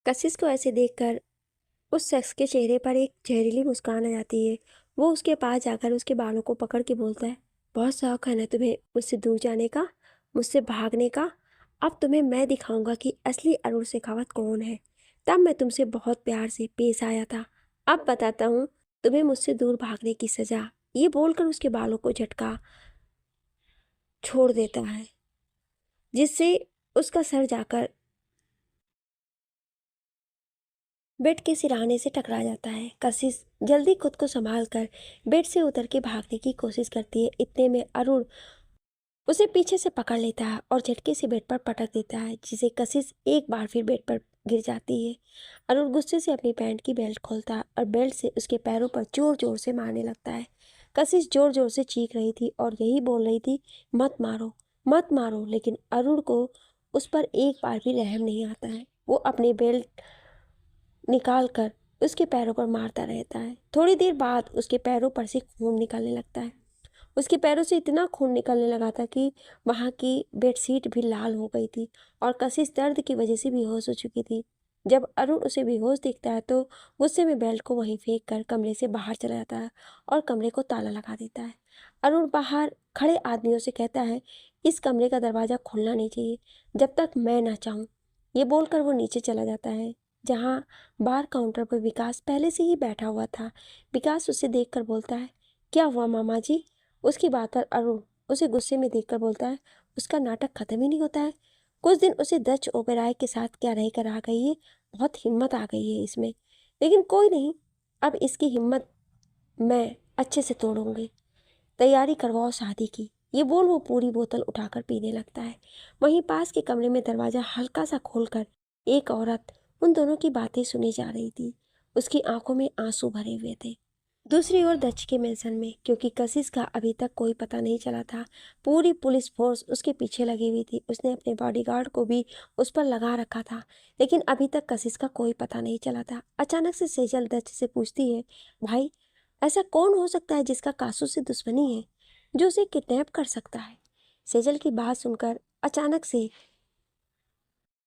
कशिश को ऐसे देखकर उस शख्स के चेहरे पर एक जहरीली मुस्कान आ जाती है। वो उसके पास जाकर उसके बालों को पकड़ के बोलता है, बहुत शौक है ना तुम्हें मुझसे दूर जाने का, मुझसे भागने का। अब तुम्हें मैं दिखाऊंगा कि असली अरुण शेखावत कौन है। तब मैं तुमसे बहुत प्यार से पेश आया था, अब बताता हूँ तुम्हें मुझसे दूर भागने की सजा। ये बोलकर उसके बालों को झटका छोड़ देता है, जिससे उसका सर जाकर बेड के सिरहाने से टकरा जाता है। कशिश जल्दी खुद को संभाल कर बेड से उतर के भागने की कोशिश करती है। इतने में अरुण उसे पीछे से पकड़ लेता है और झटके से बेड पर पटक देता है, जिसे कशिश एक बार फिर बेड पर गिर जाती है। अरुण गुस्से से अपनी पैंट की बेल्ट खोलता है और बेल्ट से उसके पैरों पर जोर जोर से मारने लगता है। कशिश जोर जोर से चीख रही थी और यही बोल रही थी, मत मारो मत मारो, लेकिन अरुण को उस पर एक बार भी रहम नहीं आता है। वो अपनी बेल्ट निकाल कर उसके पैरों पर मारता रहता है। थोड़ी देर बाद उसके पैरों पर से खून निकलने लगता है। उसके पैरों से इतना खून निकलने लगा था कि वहाँ की बेडशीट भी लाल हो गई थी और कशिश दर्द की वजह से बेहोश हो चुकी थी। जब अरुण उसे बेहोश देखता है तो गुस्से में बेल्ट को वहीं फेंक कर कमरे से बाहर चला जाता है और कमरे को ताला लगा देता है। अरुण बाहर खड़े आदमियों से कहता है, इस कमरे का दरवाज़ा खुलना नहीं चाहिए जब तक मैं ना चाहूँ। ये बोलकर वो नीचे चला जाता है, जहाँ बार काउंटर पर विकास पहले से ही बैठा हुआ था। विकास उसे देखकर बोलता है, क्या हुआ मामा जी? उसकी बात पर अरुण उसे गुस्से में देखकर बोलता है, उसका नाटक खत्म ही नहीं होता है। कुछ दिन उसे डच ओबेरॉय के साथ क्या रहकर आ गई है, बहुत हिम्मत आ गई है इसमें। लेकिन कोई नहीं, अब इसकी हिम्मत मैं अच्छे से तोड़ूंगी। तैयारी करवाओ शादी की। ये बोल वो पूरी बोतल उठाकर पीने लगता है। वहीं पास के कमरे में दरवाजा हल्का सा खोलकर एक औरत उन दोनों की बातें सुनी जा रही थी। उसकी आंखों में आंसू भरे हुए थे। दूसरी ओर दक्ष के मेंशन में, क्योंकि कशिश का अभी तक कोई पता नहीं चला था, पूरी पुलिस फोर्स उसके पीछे लगी हुई थी। उसने अपने बॉडीगार्ड को भी उस पर लगा रखा था, लेकिन अभी तक कशिश का कोई पता नहीं चला था। अचानक से सेजल दक्ष से पूछती है, भाई ऐसा कौन हो सकता है जिसका कासू से दुश्मनी है, जो उसे किडनैप कर सकता है? सेजल की बात सुनकर अचानक से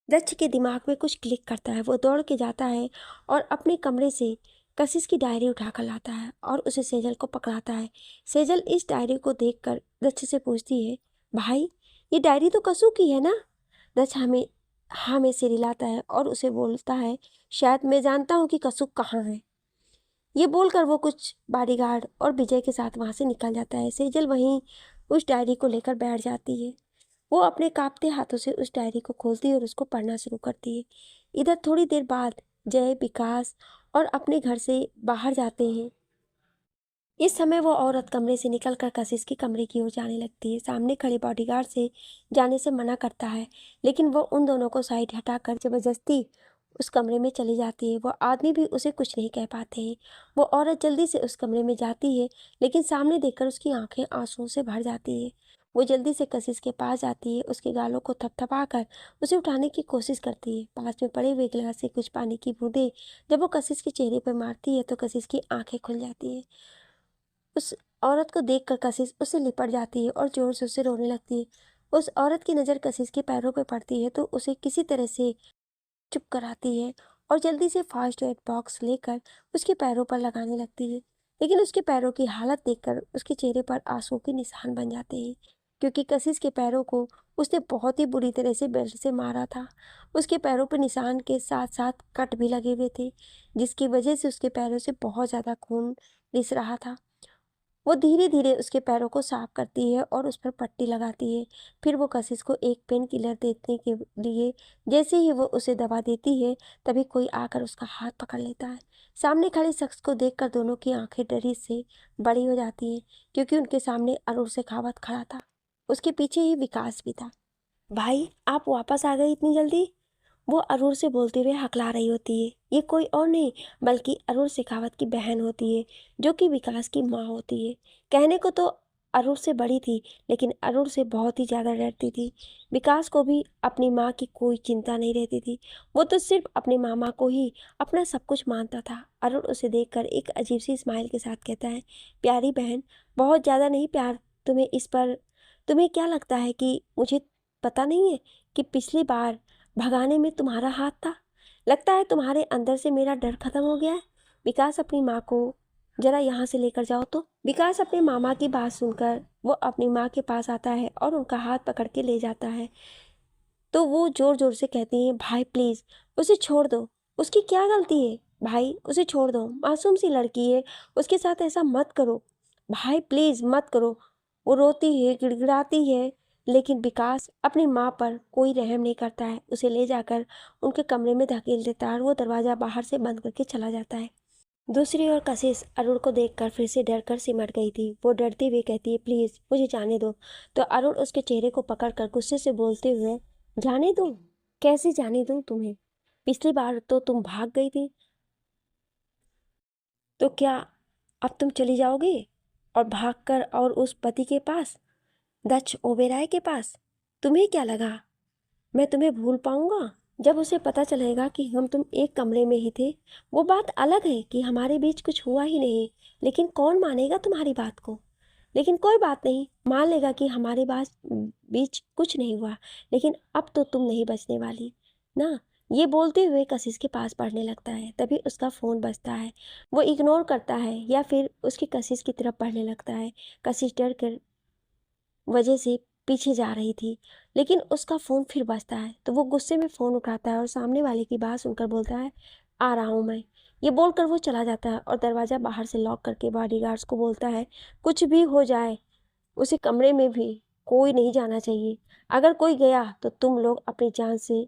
दक्ष के दिमाग में कुछ क्लिक करता है। वो दौड़ के जाता है और अपने कमरे से कशिश की डायरी उठाकर लाता है और उसे सेजल को पकड़ाता है। सेजल इस डायरी को देखकर दक्ष से पूछती है, भाई ये डायरी तो कसू की है ना? दक्ष हमें से रिलाता है और उसे बोलता है, शायद मैं जानता हूँ कि कसू कहाँ है। ये बोलकर वो कुछ बॉडीगार्ड और विजय के साथ वहां से निकल जाता है। सेजल वहीं उस डायरी को लेकर बैठ जाती है। वो अपने कांपते हाथों से उस डायरी को खोलती है और उसको पढ़ना शुरू करती है। इधर थोड़ी देर बाद जय, विकास और अपने घर से बाहर जाते हैं। इस समय वो औरत कमरे से निकलकर कशिश के कमरे की ओर जाने लगती है। सामने खड़े बॉडीगार्ड से जाने से मना करता है, लेकिन वो उन दोनों को साइड हटाकर जबरदस्ती उस कमरे में चली जाती है। वो आदमी भी उसे कुछ नहीं कह पाते हैं। वो औरत जल्दी से उस कमरे में जाती है, लेकिन सामने देखकर उसकी आंखें आंसुओं से भर जाती है। वो जल्दी से कशिश के पास जाती है, उसके गालों को थपथपाकर उसे उठाने की कोशिश करती है। पास में पड़े हुए गिलास से कुछ पानी की बूंदें जब वो कशिश के चेहरे पर मारती है तो कशिश की आंखें खुल जाती है। उस औरत को देखकर कशिश उससे लिपट जाती है और जोर से उससे रोने लगती है। उस औरत की नज़र कशिश के पैरों पर पड़ती है तो उसे किसी तरह से चुप कराती है और जल्दी से फास्ट एड बॉक्स लेकर उसके पैरों पर लगाने लगती है। लेकिन उसके पैरों की हालत देखकर उसके चेहरे पर आंसू के निशान बन जाते हैं, क्योंकि कशिश के पैरों को उसने बहुत ही बुरी तरह से बेल्ट से मारा था। उसके पैरों पर निशान के साथ साथ कट भी लगे हुए थे, जिसकी वजह से उसके पैरों से बहुत ज़्यादा खून रिस रहा था। वो धीरे धीरे उसके पैरों को साफ करती है और उस पर पट्टी लगाती है। फिर वो कशिश को एक पेन किलर देने के लिए जैसे ही वो उसे दवा देती है, तभी कोई आकर उसका हाथ पकड़ लेता है। सामने खड़े शख्स को देखकर दोनों की आंखें डरी से बड़ी हो जाती हैं, क्योंकि उनके सामने अरुण शेखावत खड़ा था। उसके पीछे ही विकास भी था। भाई आप वापस आ गए इतनी जल्दी? वो अरुण से बोलते हुए हकला रही होती है। ये कोई और नहीं बल्कि अरुण शेखावत की बहन होती है, जो कि विकास की माँ होती है। कहने को तो अरुण से बड़ी थी, लेकिन अरुण से बहुत ही ज़्यादा डरती थी। विकास को भी अपनी माँ की कोई चिंता नहीं रहती थी। वो तो सिर्फ अपने मामा को ही अपना सब कुछ मानता था। अरुण उसे देखकर एक अजीब सी स्माइल के साथ कहता है, प्यारी बहन, बहुत ज़्यादा नहीं प्यार तुम्हें इस पर। तुम्हें क्या लगता है कि मुझे पता नहीं है कि पिछली बार भगाने में तुम्हारा हाथ था? लगता है तुम्हारे अंदर से मेरा डर खत्म हो गया है। विकास, अपनी माँ को जरा यहाँ से लेकर जाओ। तो विकास अपने मामा की बात सुनकर वो अपनी माँ के पास आता है और उनका हाथ पकड़ के ले जाता है। तो वो जोर जोर से कहती हैं, भाई प्लीज उसे छोड़ दो, उसकी क्या गलती है। भाई उसे छोड़ दो, मासूम सी लड़की है, उसके साथ ऐसा मत करो। भाई प्लीज मत करो। वो रोती है, गिड़गिड़ाती है, लेकिन विकास अपनी माँ पर कोई रहम नहीं करता है। उसे ले जाकर उनके कमरे में धकेल देता है और वो दरवाजा बाहर से बंद करके चला जाता है। दूसरी ओर कशिश अरुण को देखकर फिर से डरकर सिमट गई थी। वो डरते हुए कहती है, प्लीज मुझे जाने दो। तो अरुण उसके चेहरे को पकड़कर गुस्से से बोलते हुए, जाने दूं? कैसे जाने दूं तुम्हें? पिछली बार तो तुम भाग गई थी, तो क्या अब तुम चली जाओगे और भागकर और उस पति के पास, दक्ष ओबेराय के पास? तुम्हें क्या लगा मैं तुम्हें भूल पाऊंगा? जब उसे पता चलेगा कि हम तुम एक कमरे में ही थे, वो बात अलग है कि हमारे बीच कुछ हुआ ही नहीं, लेकिन कौन मानेगा तुम्हारी बात को? लेकिन कोई बात नहीं, मान लेगा कि हमारे बीच कुछ नहीं हुआ, लेकिन अब तो तुम नहीं बचने वाली ना। ये बोलते हुए कशिश के पास पढ़ने लगता है। तभी उसका फ़ोन बजता है। वो इग्नोर करता है या फिर उसकी कशिश की तरफ पढ़ने लगता है। कशिश डर कर वजह से पीछे जा रही थी, लेकिन उसका फ़ोन फिर बजता है। तो वो गुस्से में फ़ोन उठाता है और सामने वाले की बात सुनकर बोलता है, आ रहा हूँ मैं। ये बोलकर वो चला जाता है और दरवाज़ा बाहर से लॉक करके बॉडीगार्ड्स को बोलता है, कुछ भी हो जाए उसे कमरे में भी कोई नहीं जाना चाहिए। अगर कोई गया तो तुम लोग अपनी जान से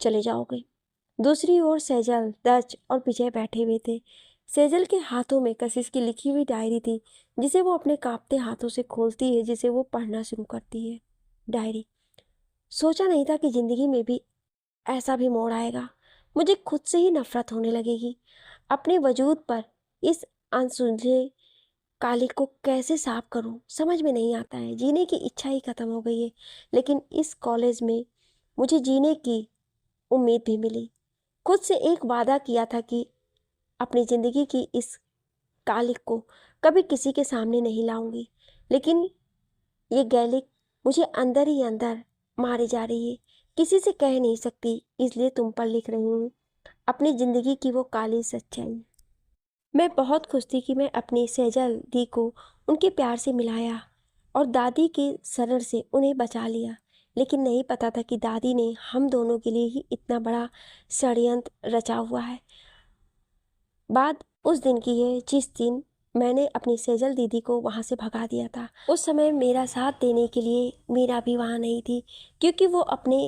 चले जाओगे। दूसरी ओर सेजल, दक्ष और विजय बैठे हुए थे। सेजल के हाथों में कशिश की लिखी हुई डायरी थी, जिसे वो अपने कांपते हाथों से खोलती है, जिसे वो पढ़ना शुरू करती है। डायरी। सोचा नहीं था कि जिंदगी में भी ऐसा भी मोड़ आएगा। मुझे खुद से ही नफरत होने लगेगी। अपने वजूद पर इस अनसुलझे कालिक को कैसे साफ करूं, समझ में नहीं आता है। जीने की इच्छा ही खत्म हो गई है। लेकिन इस कॉलेज में मुझे जीने की उम्मीद भी मिली। खुद से एक वादा किया था कि अपनी ज़िंदगी की इस कालिक को कभी किसी के सामने नहीं लाऊंगी, लेकिन ये गैलिक मुझे अंदर ही अंदर मारी जा रही है। किसी से कह नहीं सकती, इसलिए तुम पर लिख रही हूँ अपनी ज़िंदगी की वो काली सच्चाई। मैं बहुत खुश थी कि मैं अपनी सेजल दी को उनके प्यार से मिलाया और दादी के शरण से उन्हें बचा लिया, लेकिन नहीं पता था कि दादी ने हम दोनों के लिए ही इतना बड़ा षड्यंत्र रचा हुआ है। बात उस दिन की है जिस दिन मैंने अपनी सेजल दीदी को वहाँ से भगा दिया था। उस समय मेरा साथ देने के लिए मीरा भी वहाँ नहीं थी, क्योंकि वो अपने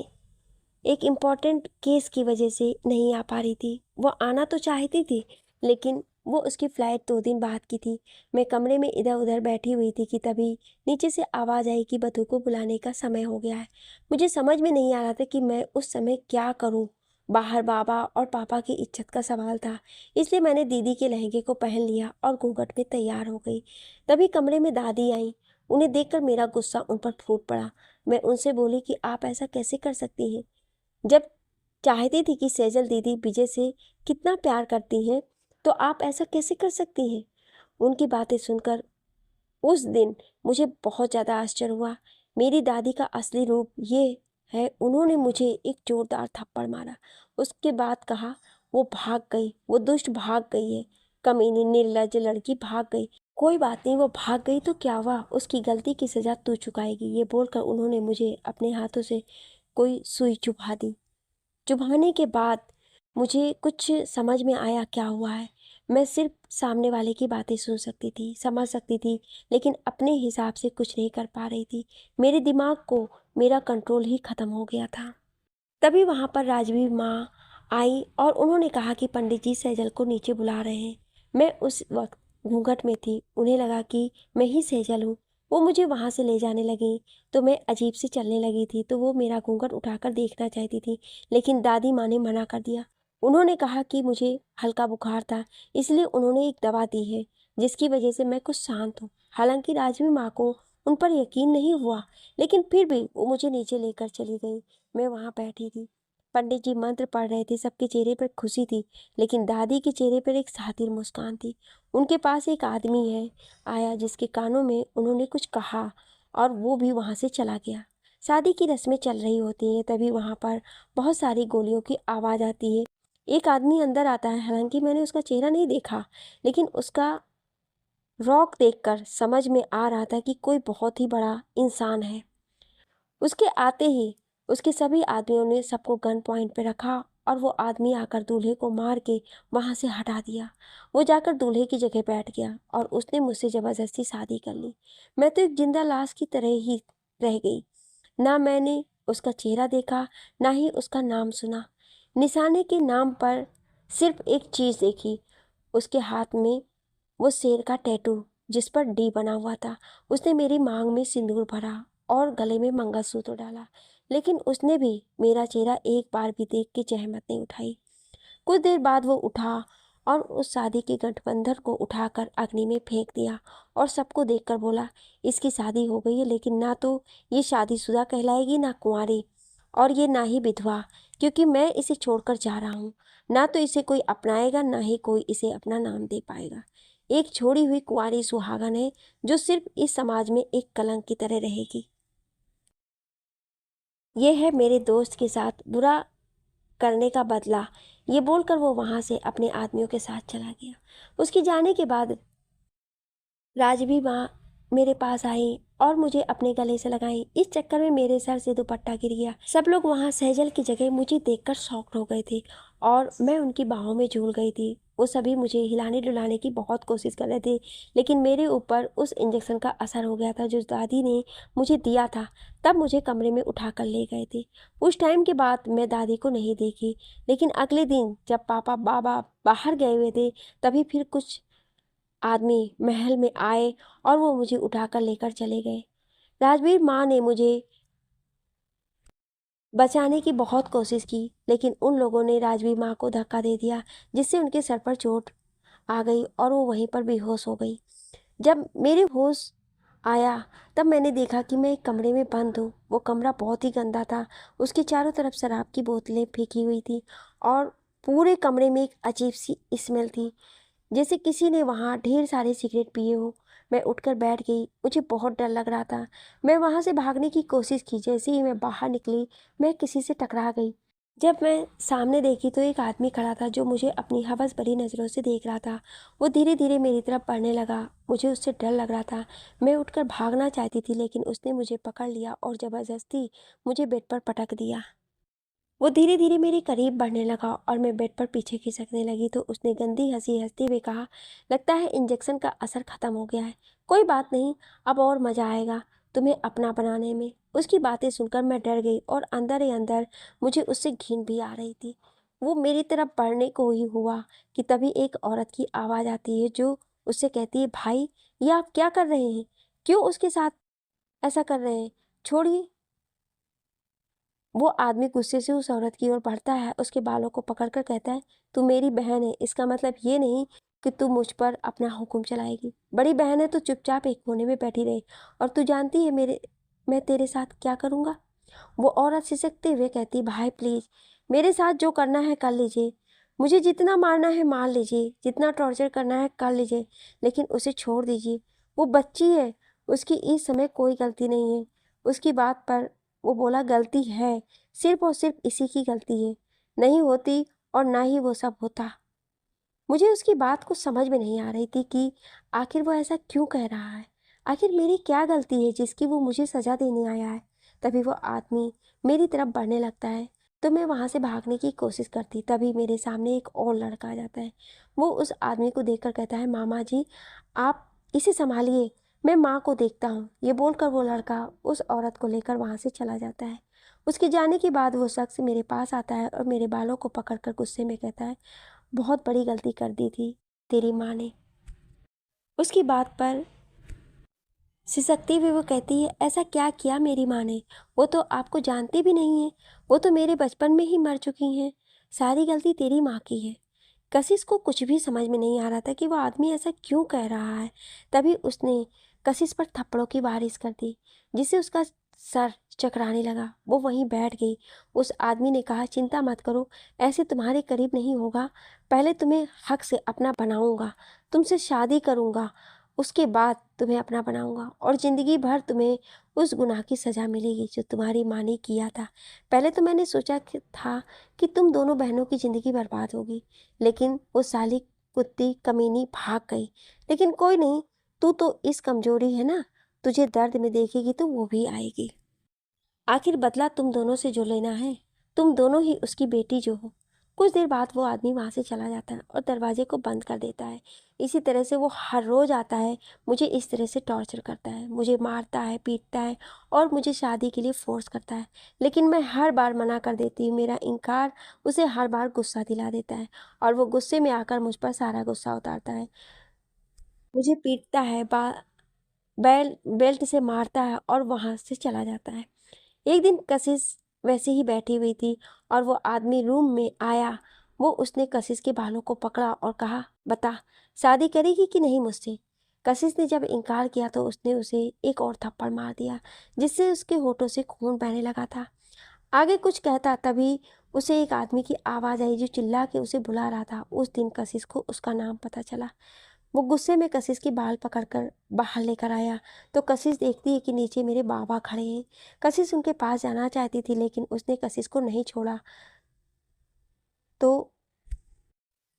एक इम्पॉर्टेंट केस की वजह से नहीं आ पा रही थी। वो आना तो चाहती थी, लेकिन वो उसकी फ़्लाइट 2 दिन बाद की थी। मैं कमरे में इधर उधर बैठी हुई थी कि तभी नीचे से आवाज़ आई कि बधू को बुलाने का समय हो गया है। मुझे समझ में नहीं आ रहा था कि मैं उस समय क्या करूं। बाहर बाबा और पापा की इज्जत का सवाल था, इसलिए मैंने दीदी के लहंगे को पहन लिया और घूंघट में तैयार हो गई। तभी कमरे में दादी आई। उन्हें देखकर मेरा गुस्सा उन पर फूट पड़ा। मैं उनसे बोली कि आप ऐसा कैसे कर सकती हैं, जब चाहती थी कि सेजल दीदी विजय से कितना प्यार करती हैं, तो आप ऐसा कैसे कर सकती हैं। उनकी बातें सुनकर उस दिन मुझे बहुत ज़्यादा आश्चर्य हुआ। मेरी दादी का असली रूप ये है। उन्होंने मुझे एक जोरदार थप्पड़ मारा। उसके बाद कहा, वो भाग गई, वो दुष्ट भाग गई है, कमीनी निर्लज्ज लड़की भाग गई। कोई बात नहीं, वो भाग गई तो क्या हुआ, उसकी गलती की सजा तू चुकाएगी। ये बोलकर उन्होंने मुझे अपने हाथों से कोई सुई चुभा दी। चुभाने के बाद मुझे कुछ समझ में आया क्या हुआ है। मैं सिर्फ सामने वाले की बातें सुन सकती थी, समझ सकती थी, लेकिन अपने हिसाब से कुछ नहीं कर पा रही थी। मेरे दिमाग को मेरा कंट्रोल ही खत्म हो गया था। तभी वहाँ पर राजवी माँ आई और उन्होंने कहा कि पंडित जी सेजल को नीचे बुला रहे हैं। मैं उस वक्त घूंघट में थी, उन्हें लगा कि मैं ही सेजल हूँ। वो मुझे वहाँ से ले जाने लगी तो मैं अजीब सी चलने लगी थी। तो वो मेरा घूंघट उठाकर देखना चाहती थी, लेकिन दादी माँ ने मना कर दिया। उन्होंने कहा कि मुझे हल्का बुखार था, इसलिए उन्होंने एक दवा दी है जिसकी वजह से मैं कुछ शांत हूँ। हालांकि राजवी माँ को उन पर यकीन नहीं हुआ, लेकिन फिर भी वो मुझे नीचे लेकर चली गई। मैं वहाँ बैठी थी। पंडित जी मंत्र पढ़ रहे थे, सबके चेहरे पर खुशी थी, लेकिन दादी के चेहरे पर एक सातिर मुस्कान थी। उनके पास एक आदमी है आया जिसके कानों में उन्होंने कुछ कहा और वो भी वहाँ से चला गया। शादी की रस्में चल रही होती हैं, तभी वहाँ पर बहुत सारी गोलियों की आवाज़ आती है। एक आदमी अंदर आता है। हालांकि मैंने उसका चेहरा नहीं देखा, लेकिन उसका रॉक देखकर समझ में आ रहा था कि कोई बहुत ही बड़ा इंसान है। उसके आते ही उसके सभी आदमियों ने सबको गन पॉइंट पे रखा और वो आदमी आकर दूल्हे को मार के वहाँ से हटा दिया। वो जाकर दूल्हे की जगह बैठ गया और उसने मुझसे ज़बरदस्ती शादी कर ली। मैं तो एक जिंदा लाश की तरह ही रह गई। ना मैंने उसका चेहरा देखा, ना ही उसका नाम सुना। निशाने के नाम पर सिर्फ एक चीज़ देखी, उसके हाथ में वो शेर का टैटू जिस पर डी बना हुआ था। उसने मेरी मांग में सिंदूर भरा और गले में मंगलसूत्र डाला, लेकिन उसने भी मेरा चेहरा एक बार भी देख के जहमत नहीं उठाई। कुछ देर बाद वो उठा और उस शादी के गठबंधन को उठाकर अग्नि में फेंक दिया और सबको देखकर बोला, इसकी शादी हो गई है, लेकिन ना तो ये शादीशुदा कहलाएगी, ना कुंवारी, और ये ना ही विधवा, क्योंकि मैं इसे छोड़कर जा रहा हूँ। ना तो इसे कोई अपनाएगा, ना ही कोई इसे अपना नाम दे पाएगा। एक छोड़ी हुई कुंवारी सुहागन है जो सिर्फ इस समाज में एक कलंक की तरह रहेगी। ये है मेरे दोस्त के साथ बुरा करने का बदला। ये बोलकर वो वहां से अपने आदमियों के साथ चला गया। उसके जाने के बाद राजवी माँ मेरे पास आई और मुझे अपने गले से लगाई। इस चक्कर में मेरे सर से दुपट्टा गिर गया। सब लोग वहाँ सहजल की जगह मुझे देखकर शॉक्ड हो गए थे और मैं उनकी बाहों में झूल गई थी। वो सभी मुझे हिलाने डुलाने की बहुत कोशिश कर रहे थे, लेकिन मेरे ऊपर उस इंजेक्शन का असर हो गया था जो दादी ने मुझे दिया था। तब मुझे कमरे में उठा कर ले गए थे। उस टाइम के बाद मैं दादी को नहीं देखी, लेकिन अगले दिन जब पापा बाबा बाहर गए हुए थे, तभी फिर कुछ आदमी महल में आए और वो मुझे उठाकर लेकर चले गए। राजवीर माँ ने मुझे बचाने की बहुत कोशिश की, लेकिन उन लोगों ने राजवीर माँ को धक्का दे दिया, जिससे उनके सर पर चोट आ गई और वो वहीं पर बेहोश हो गई। जब मेरे होश आया तब मैंने देखा कि मैं एक कमरे में बंद हूँ। वो कमरा बहुत ही गंदा था। उसके चारों तरफ शराब की बोतलें फेंकी हुई थी और पूरे कमरे में एक अजीब सी स्मेल थी, जैसे किसी ने वहाँ ढेर सारे सिगरेट पिए हो। मैं उठकर बैठ गई। मुझे बहुत डर लग रहा था। मैं वहाँ से भागने की कोशिश की। जैसे ही मैं बाहर निकली, मैं किसी से टकरा गई। जब मैं सामने देखी तो एक आदमी खड़ा था जो मुझे अपनी हवस भरी नज़रों से देख रहा था। वो धीरे धीरे मेरी तरफ बढ़ने लगा। मुझे उससे डर लग रहा था। मैं उठकर भागना चाहती थी, लेकिन उसने मुझे पकड़ लिया और ज़बरदस्ती मुझे बेड पर पटक दिया। वो धीरे धीरे मेरे करीब बढ़ने लगा और मैं बेड पर पीछे खिसकने लगी तो उसने गंदी हंसी हंसते हुए कहा, लगता है इंजेक्शन का असर खत्म हो गया है। कोई बात नहीं, अब और मजा आएगा तुम्हें अपना बनाने में। उसकी बातें सुनकर मैं डर गई और अंदर ही अंदर मुझे उससे घिन भी आ रही थी। वो मेरी तरफ बढ़ने को ही हुआ कि तभी एक औरत की आवाज़ आती है जो उससे कहती है, भाई ये आप क्या कर रहे हैं? क्यों उसके साथ ऐसा कर रहे हैं? छोड़िए। वो आदमी गुस्से से उस औरत की ओर बढ़ता है, उसके बालों को पकड़कर कहता है, तू मेरी बहन है, इसका मतलब ये नहीं कि तू मुझ पर अपना हुक्म चलाएगी। बड़ी बहन है तो चुपचाप एक कोने में बैठी रहे। और तू जानती है मैं तेरे साथ क्या करूँगा? वो औरत सिसकते हुए कहती, भाई प्लीज़ मेरे साथ जो करना है कर लीजिए। मुझे जितना मारना है मार लीजिए, जितना टॉर्चर करना है कर लीजिए, लेकिन उसे छोड़ दीजिए। वो बच्ची है, उसकी इस समय कोई गलती नहीं है। उसकी बात पर वो बोला, गलती है, सिर्फ और सिर्फ इसी की गलती है, नहीं होती और ना ही वो सब होता। मुझे उसकी बात कुछ समझ में नहीं आ रही थी कि आखिर वो ऐसा क्यों कह रहा है। आखिर मेरी क्या गलती है जिसकी वो मुझे सज़ा देने आया है। तभी वो आदमी मेरी तरफ बढ़ने लगता है तो मैं वहाँ से भागने की कोशिश करती। तभी मेरे सामने एक और लड़का आ जाता है। वो उस आदमी को देखकर कहता है, मामा जी आप इसे संभालिए, मैं माँ को देखता हूँ। ये बोलकर वो लड़का उस औरत को लेकर वहाँ से चला जाता है। उसके जाने के बाद वो शख्स मेरे पास आता है और मेरे बालों को पकड़कर गुस्से में कहता है, बहुत बड़ी गलती कर दी थी तेरी माँ ने। उसकी बात पर सिसकती हुई वो कहती है, ऐसा क्या किया मेरी माँ ने? वो तो आपको जानती भी नहीं है। वो तो मेरे बचपन में ही मर चुकी हैं। सारी गलती तेरी माँ की है। कशिश को कुछ भी समझ में नहीं आ रहा था कि वो आदमी ऐसा क्यों कह रहा है। तभी उसने कशिश पर थप्पड़ों की बारिश कर दी, जिससे उसका सर चकराने लगा। वो वहीं बैठ गई। उस आदमी ने कहा, चिंता मत करो, ऐसे तुम्हारे करीब नहीं होगा। पहले तुम्हें हक से अपना बनाऊंगा, तुमसे शादी करूंगा उसके बाद तुम्हें अपना बनाऊंगा और ज़िंदगी भर तुम्हें उस गुनाह की सज़ा मिलेगी जो तुम्हारी माँ ने किया था। पहले तो मैंने सोचा था कि तुम दोनों बहनों की ज़िंदगी बर्बाद होगी, लेकिन वो साली कुत्ती कमीनी भाग गई। लेकिन कोई नहीं, तू तो इस कमजोरी है ना, तुझे दर्द में देखेगी तो वो भी आएगी। आखिर बदला तुम दोनों से जो लेना है, तुम दोनों ही उसकी बेटी जो हो। कुछ देर बाद वो आदमी वहाँ से चला जाता है और दरवाजे को बंद कर देता है। इसी तरह से वो हर रोज़ आता है, मुझे इस तरह से टॉर्चर करता है, मुझे मारता है, पीटता है और मुझे शादी के लिए फोर्स करता है। लेकिन मैं हर बार मना कर देती हूँ। मेरा इनकार उसे हर बार गुस्सा दिला देता है और वो गुस्से में आकर मुझ पर सारा गुस्सा उतारता है। मुझे पीटता है, बेल्ट से मारता है और वहाँ से चला जाता है। एक दिन कशिश वैसे ही बैठी हुई थी और वो आदमी रूम में आया। वो उसने कशिश के बालों को पकड़ा और कहा, बता, शादी करेगी कि नहीं मुझसे। कशिश ने जब इनकार किया तो उसने उसे एक और थप्पड़ मार दिया, जिससे उसके होठों से खून बहने लगा था। आगे कुछ कहता तभी उसे एक आदमी की आवाज़ आई जो चिल्ला के उसे बुला रहा था। उस दिन कशिश को उसका नाम पता चला। वो गुस्से में कशिश के बाल पकड़कर बाहर लेकर आया तो कशिश देखती है कि नीचे मेरे बाबा खड़े हैं। कशिश उनके पास जाना चाहती थी, लेकिन उसने कशिश को नहीं छोड़ा। तो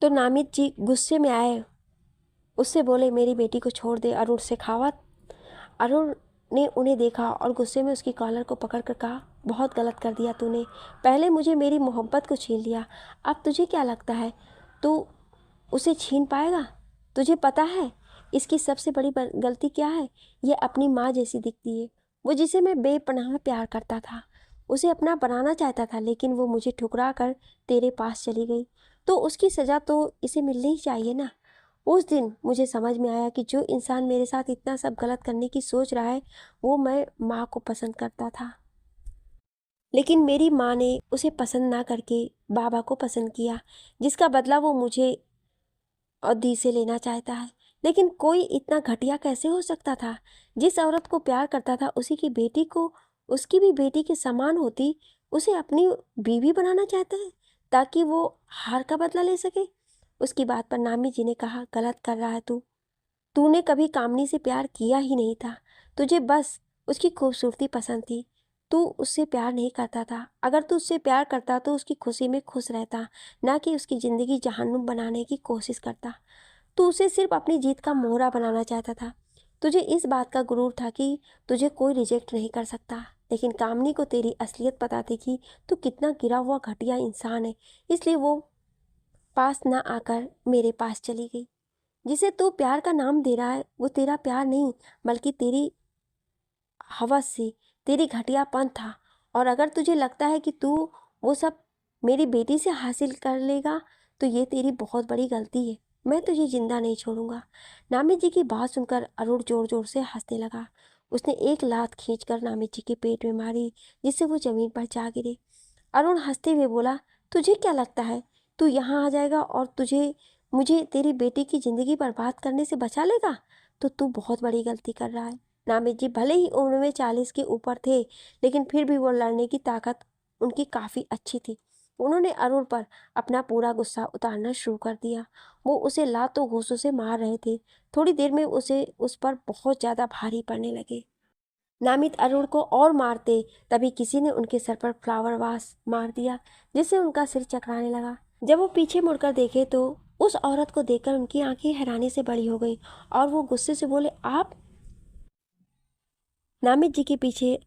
नामित जी गुस्से में आए, उससे बोले, मेरी बेटी को छोड़ दे अरुण शेखावत। अरुण ने उन्हें देखा और गुस्से में उसकी कॉलर को पकड़कर कहा, बहुत गलत कर दिया तूने। पहले मुझे मेरी मोहब्बत को छीन लिया, अब तुझे क्या लगता है तू उसे छीन पाएगा? तुझे पता है इसकी सबसे बड़ी गलती क्या है? ये अपनी माँ जैसी दिखती है, वो जिसे मैं बेपनाह प्यार करता था, उसे अपना बनाना चाहता था, लेकिन वो मुझे ठुकरा कर तेरे पास चली गई। तो उसकी सज़ा तो इसे मिलनी ही चाहिए ना। उस दिन मुझे समझ में आया कि जो इंसान मेरे साथ इतना सब गलत करने की सोच रहा है, वो मैं माँ को पसंद करता था। लेकिन मेरी माँ ने उसे पसंद ना करके बाबा को पसंद किया, जिसका बदला वो मुझे और दी से लेना चाहता है। लेकिन कोई इतना घटिया कैसे हो सकता था? जिस औरत को प्यार करता था उसी की बेटी को उसकी भी बेटी के समान होती, उसे अपनी बीवी बनाना चाहता है ताकि वो हार का बदला ले सके। उसकी बात पर नामी जी ने कहा, गलत कर रहा है तू। तूने कभी कामनी से प्यार किया ही नहीं था, तुझे बस उसकी खूबसूरती पसंद थी। तू उससे प्यार नहीं करता था। अगर तू उससे प्यार करता तो उसकी खुशी में खुश रहता, ना कि उसकी ज़िंदगी जहन्नुम बनाने की कोशिश करता। तू उसे सिर्फ अपनी जीत का मोहरा बनाना चाहता था। तुझे इस बात का गुरूर था कि तुझे कोई रिजेक्ट नहीं कर सकता। लेकिन कामनी को तेरी असलियत पता थी कि तू कितना गिरा हुआ घटिया इंसान है, इसलिए वो पास ना आकर मेरे पास चली गई। जिसे तू प्यार का नाम दे रहा है वो तेरा प्यार नहीं, बल्कि तेरी हवस से, तेरी घटियापन था। और अगर तुझे लगता है कि तू वो सब मेरी बेटी से हासिल कर लेगा तो ये तेरी बहुत बड़ी गलती है। मैं तुझे जिंदा नहीं छोड़ूंगा। नामित जी की बात सुनकर अरुण जोर जोर से हंसने लगा। उसने एक लात खींचकर नामित जी के पेट में मारी, जिससे वो जमीन पर जा गिरे। अरुण हंसते हुए बोला, तुझे क्या लगता है तू यहाँ आ जाएगा और तुझे मुझे तेरी बेटी की जिंदगी बर्बाद करने से बचा लेगा? तो तू बहुत बड़ी गलती कर रहा है। नामित जी भले ही उम्र में 40 के ऊपर थे, लेकिन फिर भी वो लड़ने की ताकत उनकी काफ़ी अच्छी थी। उन्होंने अरुण पर अपना पूरा गुस्सा उतारना शुरू कर दिया। वो उसे लातों घूंसों से मार रहे थे। थोड़ी देर में उसे उस पर बहुत ज़्यादा भारी पड़ने लगे। नामित अरुण को और मारते, तभी किसी ने उनके सर पर फ्लावर वास मार दिया, जिससे उनका सिर चकराने लगा। जब वो पीछे मुड़कर देखे तो उस औरत को देखकर उनकी आंखें हैरानी से बड़ी हो गई और वो गुस्से से बोले, आप? नामित जी के पीछे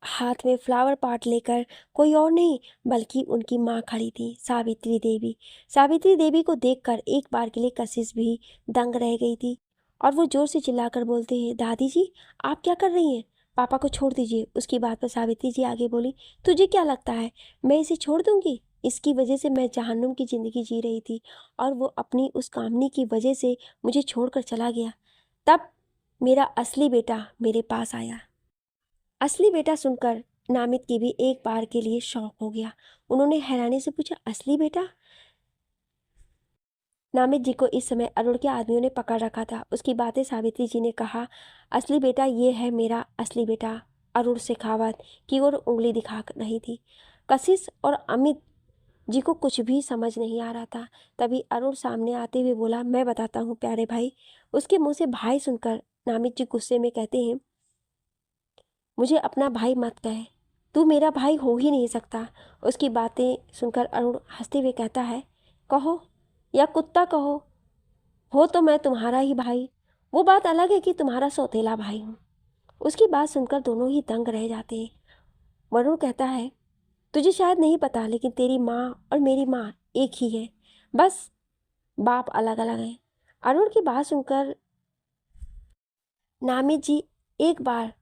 हाथ में फ्लावर पॉट लेकर कोई और नहीं बल्कि उनकी माँ खड़ी थी, सावित्री देवी। सावित्री देवी को देखकर एक बार के लिए कशिश भी दंग रह गई थी और वो जोर से चिल्लाकर बोलते हैं, दादी जी आप क्या कर रही हैं? पापा को छोड़ दीजिए। उसकी बात पर सावित्री जी आगे बोली, तुझे क्या लगता है मैं इसे छोड़ दूंगी? इसकी वजह से मैं जहन्नुम की ज़िंदगी जी रही थी और वो अपनी उस कामनी की वजह से मुझे छोड़कर चला गया। तब मेरा असली बेटा मेरे पास आया। असली बेटा सुनकर नामित की भी एक बार के लिए शौक हो गया। उन्होंने हैरानी से पूछा, असली बेटा? नामित जी को इस समय अरुण के आदमियों ने पकड़ रखा था। उसकी बातें सावित्री जी ने कहा, असली बेटा ये है मेरा असली बेटा। अरुण शेखावत की ओर उंगली दिखा रही थी। कशिश और अमित जी को कुछ भी समझ नहीं आ रहा था। तभी अरुण सामने आते हुए बोला, मैं बताता हूँ प्यारे भाई। उसके मुंह से भाई सुनकर नामित जी गुस्से में कहते हैं, मुझे अपना भाई मत कहे, तू मेरा भाई हो ही नहीं सकता। उसकी बातें सुनकर अरुण हंसते हुए कहता है, कहो या कुत्ता कहो, हो तो मैं तुम्हारा ही भाई, वो बात अलग है कि तुम्हारा सौतेला भाई हूँ। उसकी बात सुनकर दोनों ही दंग रह जाते हैं। वरुण कहता है, तुझे शायद नहीं पता लेकिन तेरी माँ और मेरी माँ एक ही है, बस बाप अलग अलग है। अरुण की बात सुनकर नामित जी एक बार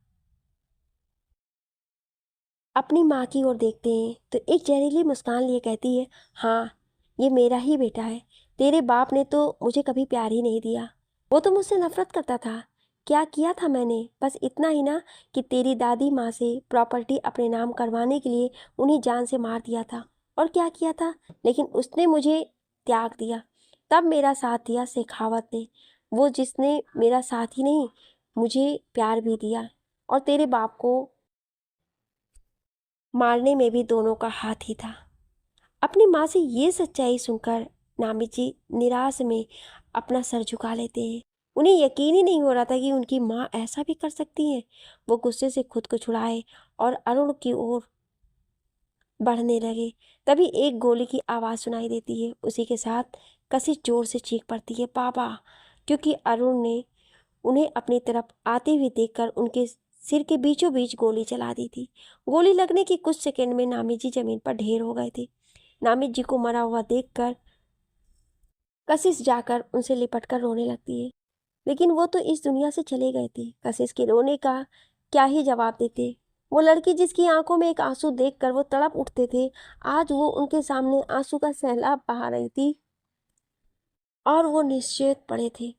अपनी माँ की ओर देखते हैं तो एक जहरीली मुस्कान लिए कहती है, हाँ ये मेरा ही बेटा है। तेरे बाप ने तो मुझे कभी प्यार ही नहीं दिया, वो तो मुझसे नफरत करता था। क्या किया था मैंने, बस इतना ही ना कि तेरी दादी माँ से प्रॉपर्टी अपने नाम करवाने के लिए उन्हें जान से मार दिया था। और क्या किया था, लेकिन उसने मुझे त्याग दिया। तब मेरा साथ दिया शेखावत ने, वो जिसने मेरा साथ ही नहीं मुझे प्यार भी दिया। और तेरे बाप को मारने में भी दोनों का हाथ ही था। अपनी माँ से ये सच्चाई सुनकर नामित जी निराश में अपना सर झुका लेते हैं। उन्हें यकीन ही नहीं हो रहा था कि उनकी माँ ऐसा भी कर सकती है। वो गुस्से से खुद को छुड़ाए और अरुण की ओर बढ़ने लगे। तभी एक गोली की आवाज़ सुनाई देती है। उसी के साथ कसी जोर से चीख पड़ती है, पापा, क्योंकि अरुण ने उन्हें अपनी तरफ आते हुए देखकर उनके सिर के बीचों बीच गोली चला दी थी। गोली लगने के कुछ सेकंड में नामित जी जमीन पर ढेर हो गए थे। नामित जी को मरा हुआ देखकर कशिश जाकर उनसे लिपट कर रोने लगती है। लेकिन वो तो इस दुनिया से चले गए थे, कशिश के रोने का क्या ही जवाब देते। वो लड़की जिसकी आंखों में एक आंसू देखकर वो तड़प उठते थे, आज वो उनके सामने आंसू का सैलाब बहा रही थी और वो निश्चेत पड़े थे।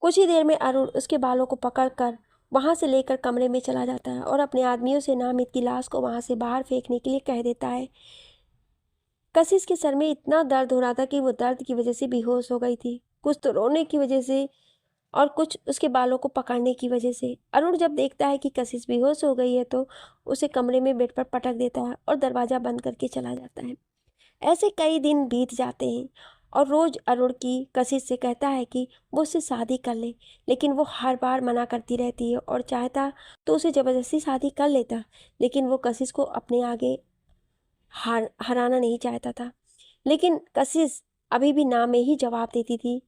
कुछ ही देर में अरुण उसके बालों को पकड़कर वहां से लेकर कमरे में चला जाता है और अपने आदमियों से नामित की लाश को वहां से बाहर फेंकने के लिए कह देता है। कशिश के सर में इतना दर्द हो रहा था कि वो दर्द की वजह से बेहोश हो गई थी, कुछ तो रोने की वजह से और कुछ उसके बालों को पकड़ने की वजह से। अरुण जब देखता है कि कशिश बेहोश हो गई है तो उसे कमरे में बेड पर पटक देता है और दरवाजा बंद करके चला जाता है। ऐसे कई दिन बीत जाते हैं और रोज अरुण की कशिश से कहता है कि वो उससे शादी कर ले, लेकिन वो हर बार मना करती रहती है और चाहता तो उसे जबरदस्ती शादी कर लेता, लेकिन वो कशिश को अपने आगे हराना नहीं चाहता था। लेकिन कशिश अभी भी ना में ही जवाब देती थी।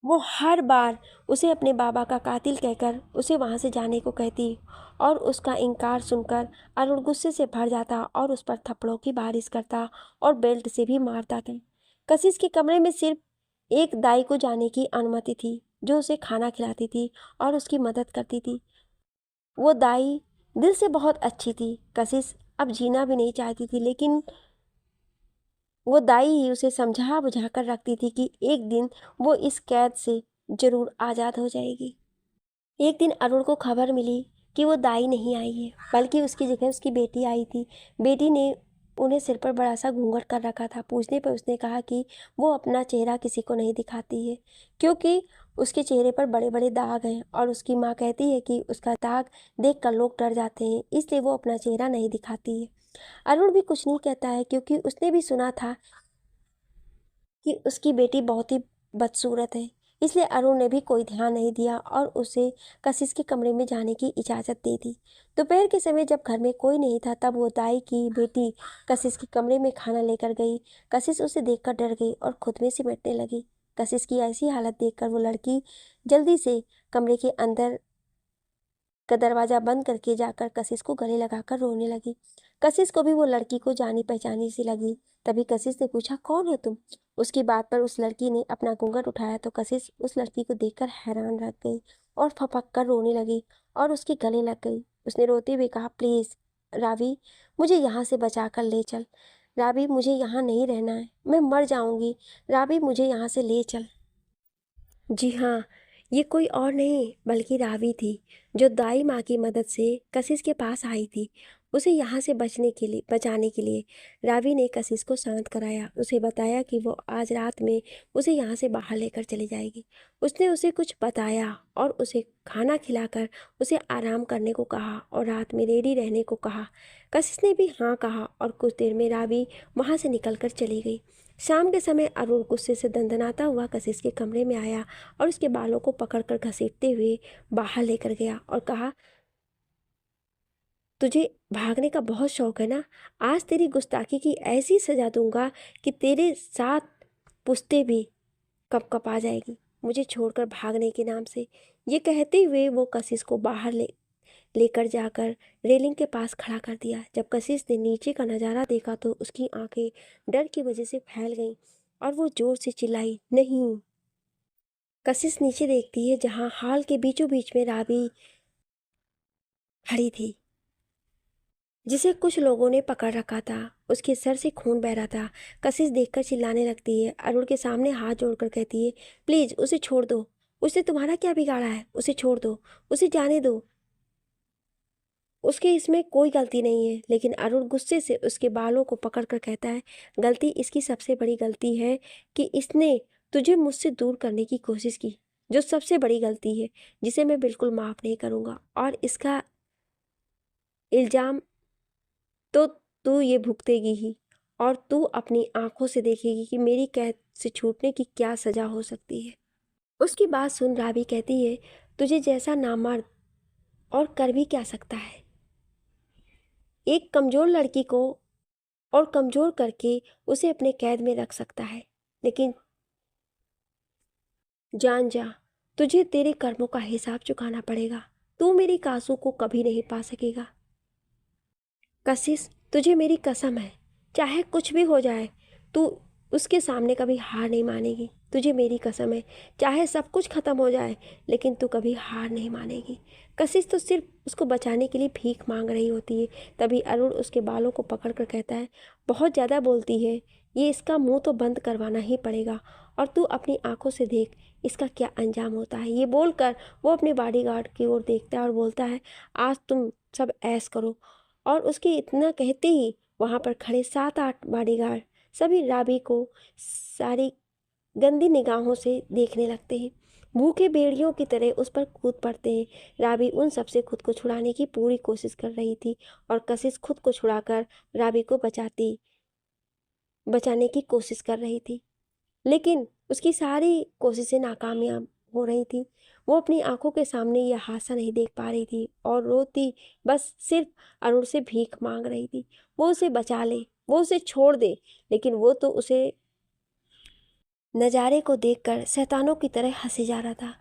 वो हर बार उसे अपने बाबा का कातिल कहकर उसे वहां से जाने को कहती और उसका इनकार सुनकर अरुण गुस्से से भर जाता और उस पर थप्पड़ों की बारिश करता और बेल्ट से भी मारता था। कशिश के कमरे में सिर्फ एक दाई को जाने की अनुमति थी, जो उसे खाना खिलाती थी और उसकी मदद करती थी। वो दाई दिल से बहुत अच्छी थी। कशिश अब जीना भी नहीं चाहती थी, लेकिन वो दाई ही उसे समझा बुझा कर रखती थी कि एक दिन वो इस कैद से जरूर आज़ाद हो जाएगी। एक दिन अरुण को खबर मिली कि वो दाई नहीं आई है, बल्कि उसकी जगह उसकी बेटी आई थी। बेटी ने उन्हें सिर पर बड़ा सा घूंघट कर रखा था। पूछने पर उसने कहा कि वो अपना चेहरा किसी को नहीं दिखाती है, क्योंकि उसके चेहरे पर बड़े बड़े दाग हैं और उसकी माँ कहती है कि उसका दाग देख कर लोग डर जाते हैं, इसलिए वो अपना चेहरा नहीं दिखाती है। अरुण भी कुछ नहीं कहता है, क्योंकि उसने भी सुना था कि उसकी बेटी बहुत ही बदसूरत है। इसलिए अरुण ने भी कोई ध्यान नहीं दिया और उसे कशिश के कमरे में जाने की इजाज़त दे दी। दोपहर के समय जब घर में कोई नहीं था तब वो दाई की बेटी कशिश के कमरे में खाना लेकर गई। कशिश उसे देखकर डर गई और खुद में सिमटने लगी। कशिश की ऐसी हालत देखकर वो लड़की जल्दी से कमरे के अंदर का दरवाजा बंद करके जाकर कशिश को गले लगाकर रोने लगी। कशिश को भी वो लड़की को जानी पहचानी सी लगी। तभी कशिश ने पूछा, कौन हो तुम? उसकी बात पर उस लड़की ने अपना घूंघट उठाया तो कशिश उस लड़की को देखकर हैरान रह गई और फपक कर रोने लगी और उसके गले लग गई। उसने रोते हुए कहा, प्लीज़ रावी, मुझे यहाँ से बचा कर ले चल। रावी, मुझे यहाँ नहीं रहना है, मैं मर जाऊंगी। रावी, मुझे यहाँ से ले चल। जी हाँ, ये कोई और नहीं बल्कि रावी थी, जो दाई माँ की मदद से कशिश के पास आई थी। उसे यहाँ से बचाने के लिए रावी ने कशिश को शांत कराया। उसे बताया कि वो आज रात में उसे यहाँ से बाहर लेकर चली जाएगी। उसने उसे कुछ बताया और उसे खाना खिलाकर उसे आराम करने को कहा और रात में रेडी रहने को कहा। कशिश ने भी हाँ कहा और कुछ देर में रावी वहाँ से निकलकर चली गई। शाम के समय अरुण गुस्से से दंदनाता हुआ कशिश के कमरे में आया और उसके बालों को पकड़कर घसीटते हुए बाहर लेकर गया और कहा, तुझे भागने का बहुत शौक है ना? आज तेरी गुस्ताखी की ऐसी सजा दूंगा कि तेरे साथ पुश्ते भी कपकपा जाएगी मुझे छोड़कर भागने के नाम से। ये कहते हुए वो कशिश को बाहर लेकर जाकर रेलिंग के पास खड़ा कर दिया। जब कशिश ने नीचे का नज़ारा देखा तो उसकी आंखें डर की वजह से फैल गईं और वो जोर से चिल्लाई, नहीं। कशिश नीचे देखती है जहाँ हॉल के बीचों बीच में रावी खड़ी थी, जिसे कुछ लोगों ने पकड़ रखा था। उसके सर से खून बह रहा था। कशिश देखकर चिल्लाने लगती है। अरुण के सामने हाथ जोड़कर कहती है, प्लीज उसे छोड़ दो। उसने तुम्हारा क्या बिगाड़ा है? उसे छोड़ दो, उसे जाने दो। उसके इसमें कोई गलती नहीं है। लेकिन अरुण गुस्से से उसके बालों को पकड़कर कहता है, गलती इसकी सबसे बड़ी गलती है कि इसने तुझे मुझसे दूर करने की कोशिश की, जो सबसे बड़ी गलती है, जिसे मैं बिल्कुल माफ नहीं करूंगा। और इसका इल्जाम तो तू ये भुगतेगी ही, और तू अपनी आंखों से देखेगी कि मेरी कैद से छूटने की क्या सजा हो सकती है। उसकी बात सुन रावी कहती है, तुझे जैसा नामर्द और कर भी क्या सकता है? एक कमजोर लड़की को और कमजोर करके उसे अपने कैद में रख सकता है। लेकिन जान जा, तुझे तेरे कर्मों का हिसाब चुकाना पड़ेगा। तू मेरी कासू को कभी नहीं पा सकेगा। कशिश, तुझे मेरी कसम है, चाहे कुछ भी हो जाए, तू उसके सामने कभी हार नहीं मानेगी। तुझे मेरी कसम है, चाहे सब कुछ खत्म हो जाए, लेकिन तू कभी हार नहीं मानेगी। कशिश तो सिर्फ उसको बचाने के लिए भीख मांग रही होती है। तभी अरुण उसके बालों को पकड़कर कहता है, बहुत ज़्यादा बोलती है, ये इसका मुंह तो बंद करवाना ही पड़ेगा, और तू अपनी आंखों से देख इसका क्या अंजाम होता है। ये बोलकर वो अपने बॉडीगार्ड की ओर देखता है और बोलता है, आज तुम सब ऐश करो। और उसके इतना कहते ही वहाँ पर खड़े 7-8 बॉडीगार्ड सभी रावी को सारी गंदी निगाहों से देखने लगते हैं। भूखे भेड़ियों की तरह उस पर कूद पड़ते हैं। रावी उन सबसे खुद को छुड़ाने की पूरी कोशिश कर रही थी और कशिश खुद को छुड़ाकर रावी को बचाने की कोशिश कर रही थी। लेकिन उसकी सारी कोशिशें नाकामयाब हो रही थी। वो अपनी आंखों के सामने यह हादसा नहीं देख पा रही थी और रोती बस सिर्फ अरुण से भीख मांग रही थी, वो उसे बचा ले, वो उसे छोड़ दे। लेकिन वो तो उसे नज़ारे को देखकर शैतानों की तरह हंसे जा रहा था।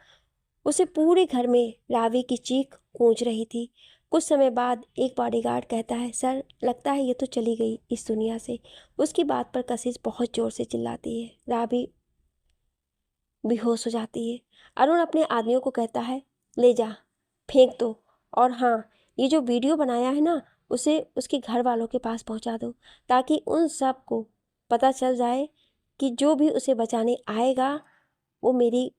उसे पूरे घर में रावी की चीख गूंज रही थी। कुछ समय बाद एक बॉडीगार्ड कहता है, सर लगता है ये तो चली गई इस दुनिया से। उसकी बात पर कशिश बहुत जोर से चिल्लाती है। रावी बेहोश हो जाती है। अरुण अपने आदमियों को कहता है, ले जा, फेंक दो, और हाँ, ये जो वीडियो बनाया है ना, उसे उसके घर वालों के पास पहुंचा दो, ताकि उन सब को पता चल जाए कि जो भी उसे बचाने आएगा वो मेरी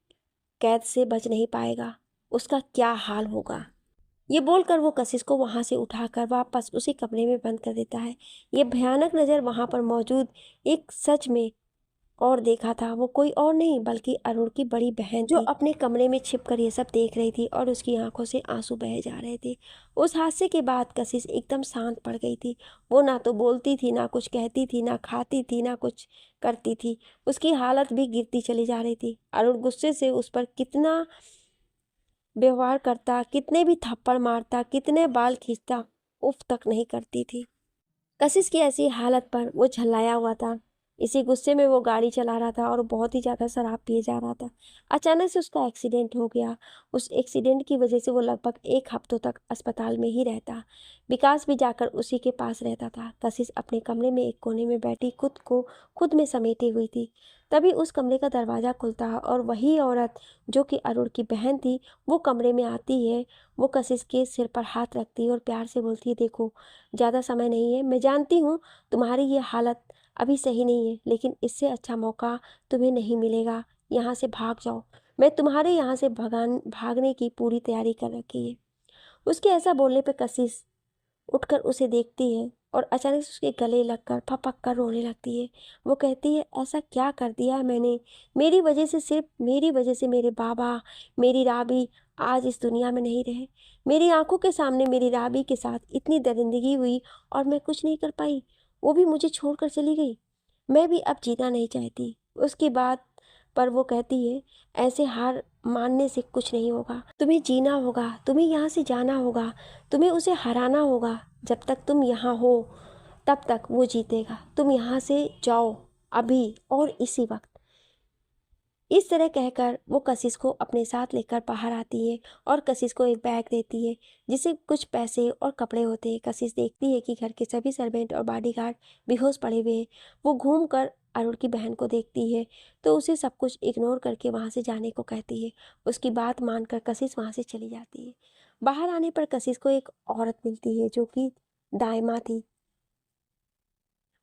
कैद से बच नहीं पाएगा, उसका क्या हाल होगा। ये बोलकर वो कशिश को वहां से उठाकर वापस उसी कमरे में बंद कर देता है। ये भयानक नज़र वहां पर मौजूद एक सच में और देखा था, वो कोई और नहीं बल्कि अरुण की बड़ी बहन जो अपने कमरे में छिपकर ये सब देख रही थी और उसकी आंखों से आंसू बहे जा रहे थे। उस हादसे के बाद कशिश एकदम शांत पड़ गई थी। वो ना तो बोलती थी, ना कुछ कहती थी, ना खाती थी, ना कुछ करती थी। उसकी हालत भी गिरती चली जा रही थी। अरुण गुस्से से उस पर कितना व्यवहार करता, कितने भी थप्पड़ मारता, कितने बाल खींचता, उफ तक नहीं करती थी। कशिश की ऐसी हालत पर वो झल्लाया हुआ था। इसी गुस्से में वो गाड़ी चला रहा था और बहुत ही ज़्यादा शराब पिए जा रहा था। अचानक से उसका एक्सीडेंट हो गया। उस एक्सीडेंट की वजह से वो लगभग 1 हफ्तों तक अस्पताल में ही रहता। विकास भी जाकर उसी के पास रहता था। कशिश अपने कमरे में एक कोने में बैठी खुद को खुद में समेटी हुई थी। तभी उस कमरे का दरवाज़ा खुलता और वही औरत जो कि अरुण की बहन थी, वो कमरे में आती है। वो कशिश के सिर पर हाथ रखती है और प्यार से बोलती है, देखो ज़्यादा समय नहीं है, मैं जानती हूँ तुम्हारी ये हालत अभी सही नहीं है, लेकिन इससे अच्छा मौका तुम्हें नहीं मिलेगा। यहाँ से भाग जाओ, मैं तुम्हारे यहाँ से भागने की पूरी तैयारी कर रखी है। उसके ऐसा बोलने पे कशिश उठकर उसे देखती है और अचानक से उसके गले लगकर फपक कर रोने लगती है। वो कहती है, ऐसा क्या कर दिया है मैंने? मेरी वजह से, सिर्फ मेरी वजह से मेरे बाबा, मेरी राबी आज इस दुनिया में नहीं रहे। मेरी आंखों के सामने मेरी राबी के साथ इतनी दरिंदगी हुई और मैं कुछ नहीं कर पाई। वो भी मुझे छोड़कर चली गई। मैं भी अब जीना नहीं चाहती। उसकी बात पर वो कहती है, ऐसे हार मानने से कुछ नहीं होगा। तुम्हें जीना होगा, तुम्हें यहाँ से जाना होगा, तुम्हें उसे हराना होगा। जब तक तुम यहाँ हो तब तक वो जीतेगा। तुम यहाँ से जाओ, अभी और इसी वक्त। इस तरह कहकर वो कशिश को अपने साथ लेकर बाहर आती है और कशिश को एक बैग देती है जिसे कुछ पैसे और कपड़े होते हैं। कशिश देखती है कि घर के सभी सर्वेंट और बॉडीगार्ड बेहोश पड़े हुए हैं। वो घूम कर अरुण की बहन को देखती है तो उसे सब कुछ इग्नोर करके वहाँ से जाने को कहती है। उसकी बात मानकर कशिश वहाँ से चली जाती है। बाहर आने पर कशिश को एक औरत मिलती है जो कि दाइमा थी।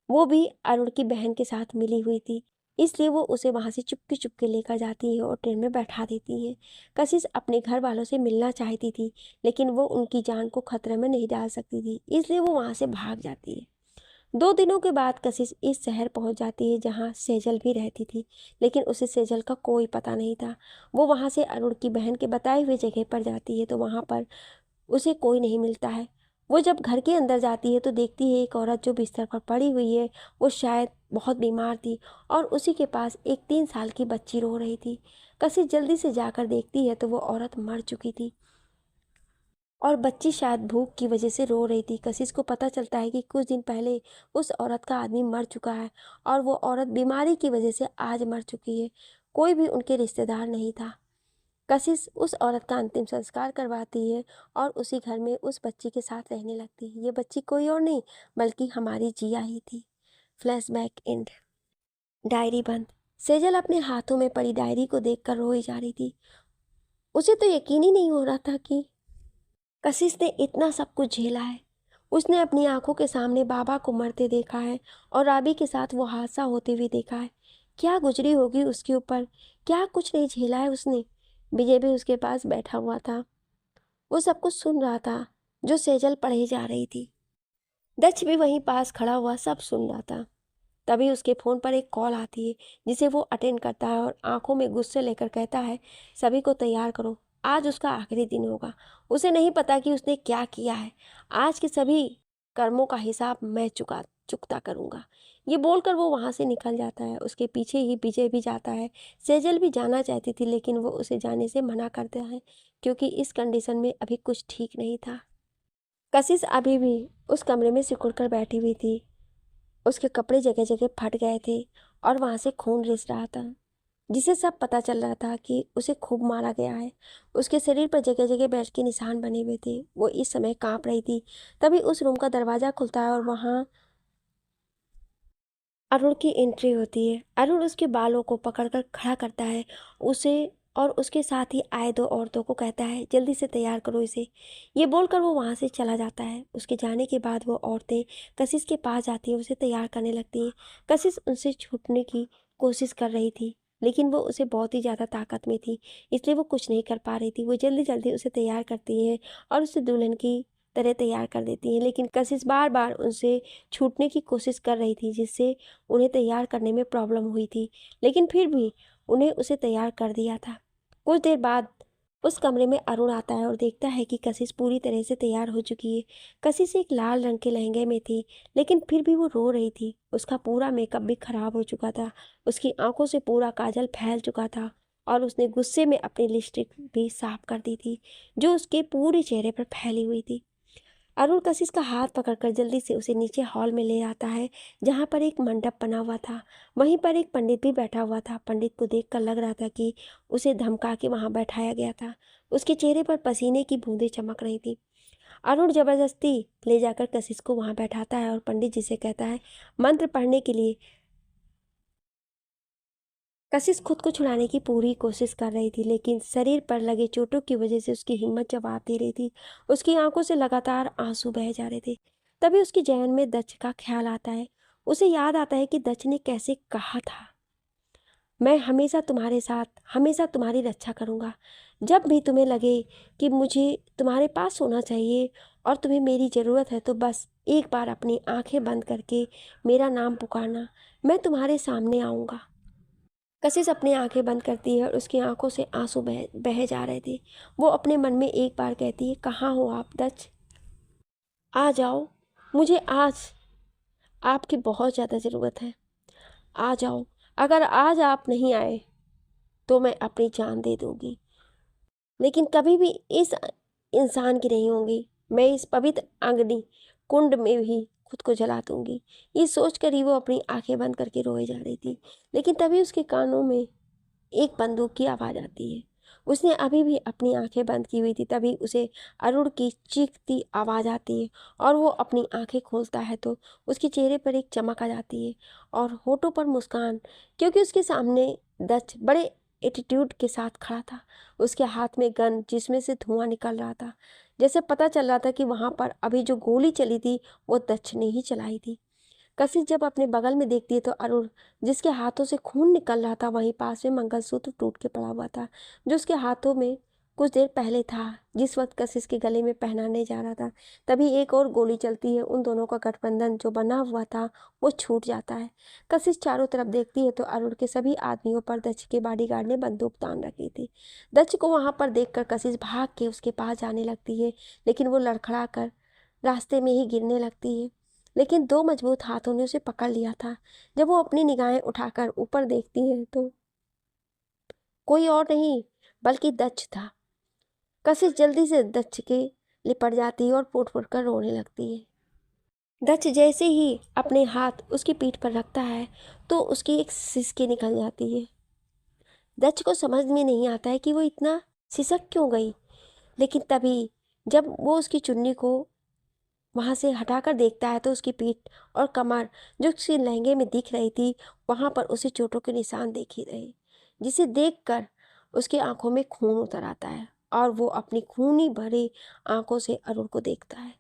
वो भी अरुण की बहन के साथ मिली हुई थी, इसलिए वो उसे वहाँ से चुपके चुपके लेकर जाती है और ट्रेन में बैठा देती है। कशिश अपने घर वालों से मिलना चाहती थी, लेकिन वो उनकी जान को खतरे में नहीं डाल सकती थी, इसलिए वो वहाँ से भाग जाती है। 2 दिनों के बाद कशिश इस शहर पहुँच जाती है जहाँ सेजल भी रहती थी, लेकिन उसे सेजल का कोई पता नहीं था। वो वहाँ से अरुण की बहन के बताए हुए जगह पर जाती है तो वहाँ पर उसे कोई नहीं मिलता है। वो जब घर के अंदर जाती है तो देखती है एक औरत जो बिस्तर पर पड़ी हुई है। वो शायद बहुत बीमार थी और उसी के पास एक 3 साल की बच्ची रो रही थी। कशिश जल्दी से जाकर देखती है तो वो औरत मर चुकी थी और बच्ची शायद भूख की वजह से रो रही थी। कशिश को पता चलता है कि कुछ दिन पहले उस औरत का आदमी मर चुका है और वो औरत बीमारी की वजह से आज मर चुकी है। कोई भी उनके रिश्तेदार नहीं था। कशिश उस औरत का अंतिम संस्कार करवाती है और उसी घर में उस बच्ची के साथ रहने लगती है। ये बच्ची कोई और नहीं बल्कि हमारी जिया ही थी। Flashback and. डायरी बंद। सेजल अपने हाथों में पड़ी डायरी को देखकर रोई जा रही थी। उसे तो यकीन ही नहीं हो रहा था कि कशिश ने इतना सब कुछ झेला है। उसने अपनी आंखों के सामने बाबा को मरते देखा है और राबी के साथ वो हादसा होते हुए देखा है। क्या गुजरी होगी उसके ऊपर, क्या कुछ नहीं झेला है उसने। विजय भी उसके पास बैठा हुआ था। वो सब कुछ सुन रहा था जो सेजल पढ़े जा रही थी। दक्ष भी वहीं पास खड़ा हुआ सब सुन रहा था। तभी उसके फ़ोन पर एक कॉल आती है जिसे वो अटेंड करता है और आंखों में गुस्से लेकर कहता है, सभी को तैयार करो, आज उसका आखिरी दिन होगा। उसे नहीं पता कि उसने क्या किया है। आज के सभी कर्मों का हिसाब मैं चुकता करूँगा। ये बोलकर वो वहाँ से निकल जाता है। उसके पीछे ही विजय भी जाता है। सेजल भी जाना चाहती थी लेकिन वो उसे जाने से मना करता है क्योंकि इस कंडीशन में अभी कुछ ठीक नहीं था। कशिश अभी भी उस कमरे में सिकुड़ कर बैठी हुई थी। उसके कपड़े जगह जगह फट गए थे और वहां से खून रिस रहा था, जिसे सब पता चल रहा था कि उसे खूब मारा गया है। उसके शरीर पर जगह जगह बेल्ट के निशान बने हुए थे। वो इस समय कांप रही थी। तभी उस रूम का दरवाजा खुलता है और वहां अरुण की एंट्री होती है। अरुण उसके बालों को पकड़कर खड़ा करता है उसे और उसके साथ ही आए 2 औरतों को कहता है, जल्दी से तैयार करो इसे। ये बोलकर वो वहाँ से चला जाता है। उसके जाने के बाद वो औरतें कशिश के पास जाती हैं, उसे तैयार करने लगती हैं। कशिश उनसे छूटने की कोशिश कर रही थी लेकिन वो उसे बहुत ही ज़्यादा ताकत में थी, इसलिए वो कुछ नहीं कर पा रही थी। वो जल्दी जल्दी उसे तैयार करती है और उसे दुल्हन की तरह तैयार कर देती हैं, लेकिन कशिश बार बार उनसे छूटने की कोशिश कर रही थी जिससे उन्हें तैयार करने में प्रॉब्लम हुई थी, लेकिन फिर भी उन्हें उसे तैयार कर दिया था। कुछ देर बाद उस कमरे में अरुण आता है और देखता है कि कशिश पूरी तरह से तैयार हो चुकी है। कशिश एक लाल रंग के लहंगे में थी लेकिन फिर भी वो रो रही थी। उसका पूरा मेकअप भी खराब हो चुका था। उसकी आंखों से पूरा काजल फैल चुका था और उसने गुस्से में अपनी लिपस्टिक भी साफ कर दी थी जो उसके पूरे चेहरे पर फैली हुई थी। अरुण कशिश का हाथ पकड़कर जल्दी से उसे नीचे हॉल में ले आता है जहाँ पर एक मंडप बना हुआ था। वहीं पर एक पंडित भी बैठा हुआ था। पंडित को देखकर लग रहा था कि उसे धमका के वहाँ बैठाया गया था। उसके चेहरे पर पसीने की बूंदें चमक रही थी। अरुण जबरदस्ती ले जाकर कशिश को वहाँ बैठाता है और पंडित जी से कहता है मंत्र पढ़ने के लिए। कशिश खुद को छुड़ाने की पूरी कोशिश कर रही थी लेकिन शरीर पर लगे चोटों की वजह से उसकी हिम्मत जवाब दे रही थी। उसकी आंखों से लगातार आंसू बह जा रहे थे। तभी उसके जहन में दक्ष का ख्याल आता है। उसे याद आता है कि दक्ष ने कैसे कहा था, मैं हमेशा तुम्हारे साथ, हमेशा तुम्हारी रक्षा करूँगा। जब भी तुम्हें लगे कि मुझे तुम्हारे पास होना चाहिए और तुम्हें मेरी ज़रूरत है, तो बस एक बार अपनी आंखें बंद करके मेरा नाम पुकारना, मैं तुम्हारे सामने आऊँगा। कशिश अपनी आंखें बंद करती है और उसकी आंखों से आंसू बह बहे जा रहे थे। वो अपने मन में एक बार कहती है, कहाँ हो आप दच? आ जाओ, मुझे आज आपकी बहुत ज़्यादा ज़रूरत है। आ जाओ, अगर आज आप नहीं आए तो मैं अपनी जान दे दूंगी, लेकिन कभी भी इस इंसान की नहीं होंगी। मैं इस पवित्र अग्नि कुंड में भी खुद को जला दूंगी। ये सोचकर ही वो अपनी आंखें बंद करके रोए जा रही थी। लेकिन तभी उसके कानों में एक बंदूक की आवाज़ आती है। उसने अभी भी अपनी आंखें बंद की हुई थी, तभी उसे अरुण की चीखती आवाज़ आती है और वो अपनी आंखें खोलता है तो उसके चेहरे पर एक चमक आ जाती है और होठों पर मुस्कान, क्योंकि उसके सामने दच बड़े एटीट्यूड के साथ खड़ा था। उसके हाथ में गन जिसमें से धुआं निकल रहा था। जैसे पता चल रहा था कि वहाँ पर अभी जो गोली चली थी वो दच ने ही चलाई थी। कशिश जब अपने बगल में देखती है तो अरुण, जिसके हाथों से खून निकल रहा था, वहीं पास में मंगलसूत्र टूट के पड़ा हुआ था, जो उसके हाथों में कुछ देर पहले था, जिस वक्त कशिश के गले में पहनाने जा रहा था। तभी एक और गोली चलती है। उन दोनों का गठबंधन जो बना हुआ था वो छूट जाता है। कशिश चारों तरफ देखती है तो अरुण के सभी आदमियों पर दक्ष के बॉडीगार्ड ने बंदूक तान रखी थी। दक्ष को वहां पर देखकर कशिश भाग के उसके पास जाने लगती है, लेकिन वो लड़खड़ा कर रास्ते में ही गिरने लगती है। लेकिन दो मजबूत हाथों ने उसे पकड़ लिया था। जब वो अपनी निगाहें उठाकर ऊपर देखती है तो कोई और नहीं बल्कि दक्ष था। कशिश जल्दी से दक्ष के लिपट जाती है और फूट फूट कर रोने लगती है। दक्ष जैसे ही अपने हाथ उसकी पीठ पर रखता है तो उसकी एक सिसकी निकल जाती है। दक्ष को समझ में नहीं आता है कि वो इतना सिसक क्यों गई। लेकिन तभी जब वो उसकी चुन्नी को वहां से हटाकर देखता है तो उसकी पीठ और कमर जो उसके लहंगे में दिख रही थी, वहां पर उसे चोटों के निशान दिख ही रहे, जिसे देखकर उसकी आंखों में खून उतर आता है और वो अपनी खूनी भरी आंखों से अरुण को देखता है।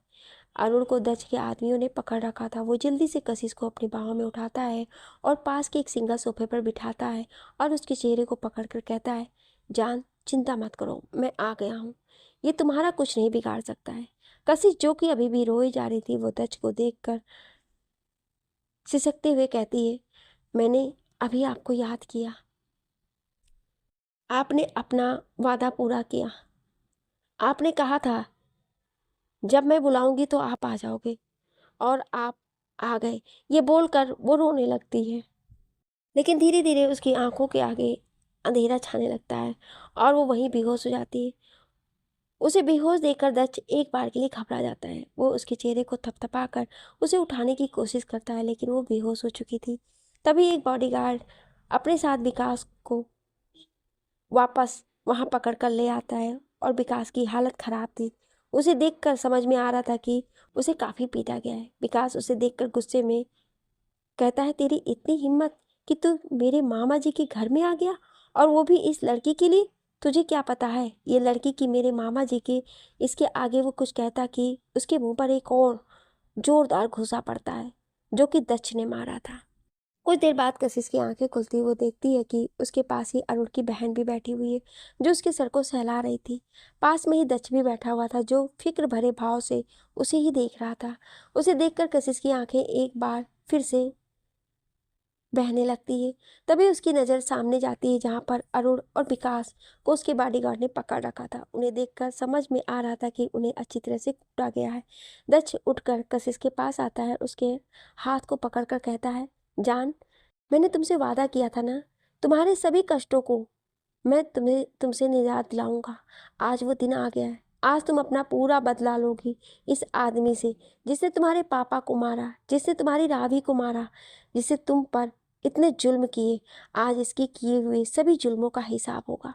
अरुण को दक्ष के आदमियों ने पकड़ रखा था। वो जल्दी से कशिश को अपनी बाहों में उठाता है और पास के एक सिंगल सोफे पर बिठाता है और उसके चेहरे को पकड़कर कहता है, जान चिंता मत करो, मैं आ गया हूँ, ये तुम्हारा कुछ नहीं बिगाड़ सकता है। कशिश जो कि अभी भी रोई जा रही थी, वो दक्ष को देखकर सिसकते हुए कहती है, मैंने अभी आपको याद किया, आपने अपना वादा पूरा किया। आपने कहा था जब मैं बुलाऊंगी तो आप आ जाओगे, और आप आ गए। ये बोलकर वो रोने लगती है। लेकिन धीरे धीरे उसकी आंखों के आगे अंधेरा छाने लगता है और वो वहीं बेहोश हो जाती है। उसे बेहोश देखकर दक्ष एक बार के लिए घबरा जाता है। वो उसके चेहरे को थपथपाकर उसे उठाने की कोशिश करता है, लेकिन वो बेहोश हो चुकी थी। तभी एक बॉडीगार्ड अपने साथ विकास को वापस वहां पकड़ कर ले आता है और विकास की हालत खराब थी। उसे देखकर समझ में आ रहा था कि उसे काफी पीटा गया है। विकास उसे देखकर गुस्से में कहता है, तेरी इतनी हिम्मत कि तू मेरे मामा जी के घर में आ गया, और वो भी इस लड़की के लिए। तुझे क्या पता है ये लड़की की मेरे मामा जी के। इसके आगे वो कुछ कहता कि उसके मुंह पर एक और जोरदार घूंसा पड़ता है जो कि दक्ष ने मारा था। कुछ देर बाद कशिश की आंखें खुलती, वो देखती है कि उसके पास ही अरुण की बहन भी बैठी हुई है, जो उसके सर को सहला रही थी। पास में ही दक्ष भी बैठा हुआ था, जो फिक्र भरे भाव से उसे ही देख रहा था। उसे देखकर कशिश की आंखें एक बार फिर से बहने लगती है। तभी उसकी नज़र सामने जाती है जहाँ पर अरुण और विकास को उसके बॉडीगार्ड ने पकड़ रखा था। उन्हें देखकर समझ में आ रहा था कि उन्हें अच्छी तरह से कूटा गया है। दक्ष उठकर कशिश के पास आता है, उसके हाथ को पकड़कर कहता है, जान, मैंने तुमसे वादा किया था ना, तुम्हारे सभी कष्टों को मैं तुम्हें तुमसे निजात दिलाऊंगा। आज वो दिन आ गया है। आज तुम अपना पूरा बदला लोगी इस आदमी से, जिसने तुम्हारे पापा को मारा, जिसने तुम्हारी रावी को मारा, जिससे तुम पर इतने जुल्म किए। आज इसके किए हुए सभी जुल्मों का हिसाब होगा।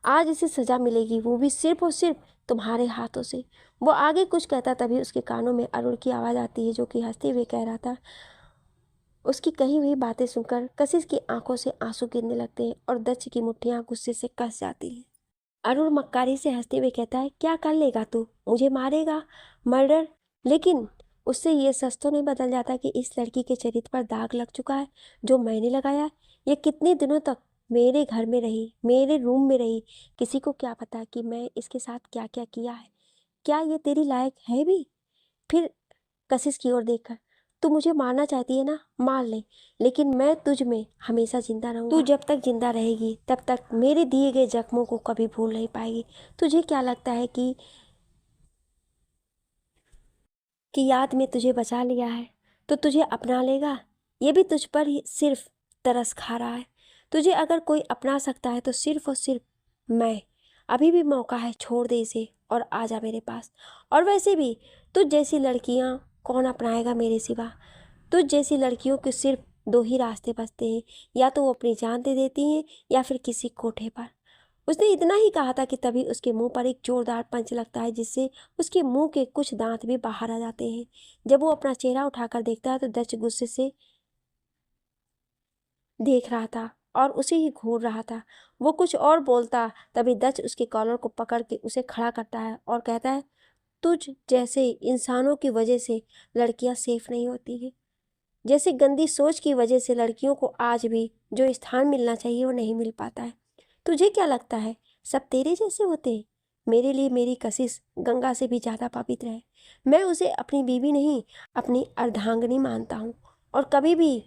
आज इसे सजा मिलेगी, वो भी सिर्फ और सिर्फ तुम्हारे हाथों से। वो आगे कुछ कहता, तभी उसके कानों में अरुण की आवाज़ आती है, जो कि हंसते हुए कह रहा था। उसकी कही हुई बातें सुनकर कशिश की आंखों से आंसू गिरने लगते हैं और दक्ष की मुट्ठियां गुस्से से कस जाती हैं। अरुण मक्कारी से हंसते हुए कहता है, क्या कर लेगा तू? मुझे मारेगा? मर्डर? लेकिन उससे ये सच तो नहीं बदल जाता कि इस लड़की के चरित्र पर दाग लग चुका है जो मैंने लगाया। ये कितने दिनों तक मेरे घर में रही, मेरे रूम में रही, किसी को क्या पता कि मैं इसके साथ क्या क्या किया है। क्या ये तेरी लायक है भी? फिर कशिश की ओर देखकर, तू मुझे मारना चाहती है ना, मार ले, लेकिन मैं तुझ में हमेशा जिंदा रहूंगा। तू जब तक जिंदा रहेगी तब तक मेरे दिए गए जख्मों को कभी भूल नहीं पाएगी। तुझे क्या लगता है कि याद में तुझे बचा लिया है तो तुझे अपना लेगा? ये भी तुझ पर ही सिर्फ तरस खा रहा है। तुझे अगर कोई अपना सकता है तो सिर्फ और सिर्फ मैं। अभी भी मौका है, छोड़ दे इसे और आ जा मेरे पास। और वैसे भी तुझ जैसी लड़कियां कौन अपनाएगा मेरे सिवा? तुझ जैसी लड़कियों के सिर्फ दो ही रास्ते बचते हैं, या तो वो अपनी जान दे देती हैं या फिर किसी कोठे पर। उसने इतना ही कहा था कि तभी उसके मुंह पर एक जोरदार पंच लगता है, जिससे उसके मुंह के कुछ दांत भी बाहर आ जाते हैं। जब वो अपना चेहरा उठाकर देखता है तो दच गुस्से से देख रहा था और उसे ही घूर रहा था। वो कुछ और बोलता, तभी दच उसके कॉलर को पकड़ के उसे खड़ा करता है और कहता है, तुझ जैसे इंसानों की वजह से लड़कियां सेफ नहीं होती हैं। जैसे गंदी सोच की वजह से लड़कियों को आज भी जो स्थान मिलना चाहिए वो नहीं मिल पाता है। तुझे क्या लगता है सब तेरे जैसे होते हैं? मेरे लिए मेरी कशिश गंगा से भी ज़्यादा पवित्र है। मैं उसे अपनी बीवी नहीं, अपनी अर्धांगिनी मानता हूँ। और कभी भी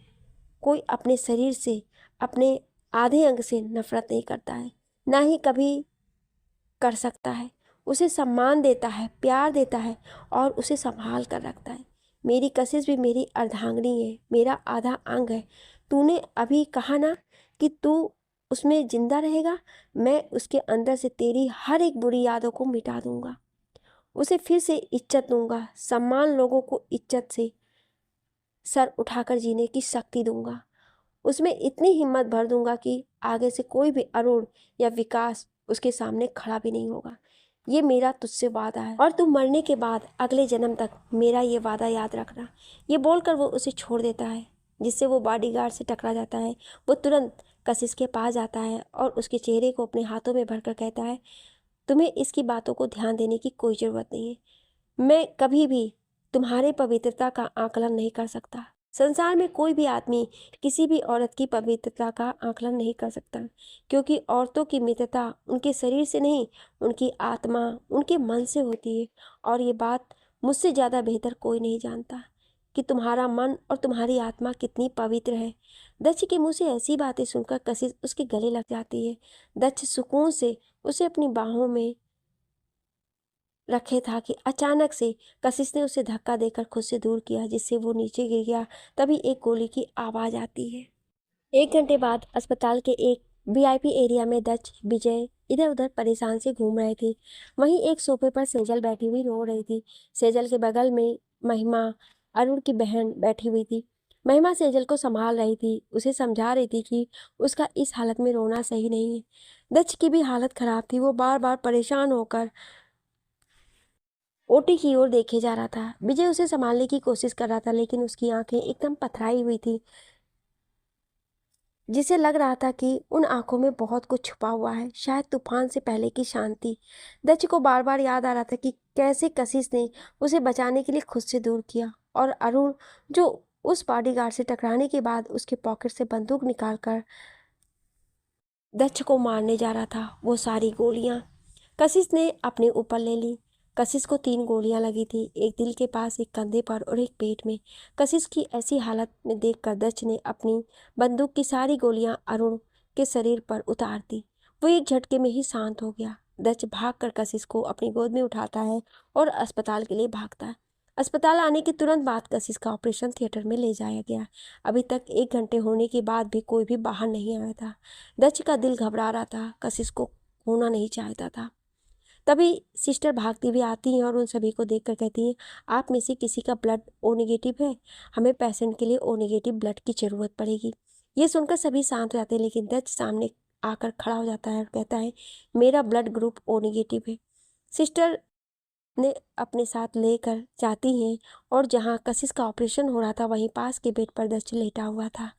कोई अपने शरीर से, अपने आधे अंग से नफरत नहीं करता है, ना ही कभी कर सकता है। उसे सम्मान देता है, प्यार देता है और उसे संभाल कर रखता है। मेरी कशिश भी मेरी अर्धांगिनी है, मेरा आधा अंग है। तूने अभी कहा ना कि तू उसमें जिंदा रहेगा। मैं उसके अंदर से तेरी हर एक बुरी यादों को मिटा दूंगा, उसे फिर से इज्जत दूंगा, सम्मान, लोगों को इज्जत से सर उठाकर जीने की शक्ति दूंगा। उसमें इतनी हिम्मत भर दूंगा कि आगे से कोई भी अरुण या विकास उसके सामने खड़ा भी नहीं होगा। ये मेरा तुझसे वादा है और तू मरने के बाद अगले जन्म तक मेरा ये वादा याद रखना। ये बोलकर वो उसे छोड़ देता है, जिससे वो बॉडीगार्ड से टकरा जाता है। वो तुरंत कशिश के पास जाता है और उसके चेहरे को अपने हाथों में भरकर कहता है, तुम्हें इसकी बातों को ध्यान देने की कोई ज़रूरत नहीं है। मैं कभी भी तुम्हारे पवित्रता का आकलन नहीं कर सकता। संसार में कोई भी आदमी किसी भी औरत की पवित्रता का आकलन नहीं कर सकता, क्योंकि औरतों की मित्रता उनके शरीर से नहीं, उनकी आत्मा, उनके मन से होती है। और ये बात मुझसे ज़्यादा बेहतर कोई नहीं जानता कि तुम्हारा मन और तुम्हारी आत्मा कितनी पवित्र है। दक्ष के मुंह से ऐसी बातें सुनकर कशिश उसके गले लग जाती है। दक्ष सुकून से उसे अपनी बाहों में रखे था कि अचानक से कशिश ने उसे धक्का देकर खुद से दूर किया, जिससे वो नीचे गिर गया। तभी एक गोली की आवाज आती है। 1 घंटे बाद अस्पताल के एक वीआईपी एरिया में दक्ष, विजय इधर उधर परेशान से घूम रहे थे। वहीं एक सोफे पर सेजल बैठी हुई रो रही थी। सेजल के बगल में महिमा, अरुण की बहन, बैठी हुई थी। महिमा सेजल को संभाल रही थी, उसे समझा रही थी कि उसका इस हालत में रोना सही नहीं है। दक्ष की भी हालत खराब थी। वो बार बार परेशान होकर ओटी की ओर देखे जा रहा था। विजय उसे संभालने की कोशिश कर रहा था, लेकिन उसकी आंखें एकदम पथराई हुई थी, जिसे लग रहा था कि उन आंखों में बहुत कुछ छुपा हुआ है, शायद तूफान से पहले की शांति। दक्ष को बार बार याद आ रहा था कि कैसे कशिश ने उसे बचाने के लिए खुद से दूर किया, और अरुण जो उस बॉडीगार्ड से टकराने के बाद उसके पॉकेट से बंदूक निकालकर दक्ष को मारने जा रहा था। वो सारी गोलियां कशिश ने अपने ऊपर ले ली। कशिश को 3 गोलियां लगी थी, एक दिल के पास, एक कंधे पर और एक पेट में। कशिश की ऐसी हालत में देखकर दक्ष ने अपनी बंदूक की सारी गोलियां अरुण के शरीर पर उतार दी। वो एक झटके में ही शांत हो गया। दक्ष भागकर कशिश को अपनी गोद में उठाता है और अस्पताल के लिए भागता है। अस्पताल आने के तुरंत बाद कशिश का ऑपरेशन थिएटर में ले जाया गया। अभी तक 1 घंटे होने के बाद भी कोई भी बाहर नहीं आया था। दक्ष का दिल घबरा रहा था, कशिश को होना नहीं चाहता था। तभी सिस्टर भागती हुई आती हैं और उन सभी को देखकर कहती हैं, आप में से किसी का ब्लड ओ नेगेटिव है? हमें पेशेंट के लिए ओ नेगेटिव ब्लड की ज़रूरत पड़ेगी। ये सुनकर सभी शांत हो जाते हैं, लेकिन दक्ष सामने आकर खड़ा हो जाता है और कहता है, मेरा ब्लड ग्रुप ओ नेगेटिव है। सिस्टर ने अपने साथ लेकर जाती हैं और जहाँ कशिश का ऑपरेशन हो रहा था वहीं पास के बेड पर दक्ष लेटा हुआ था।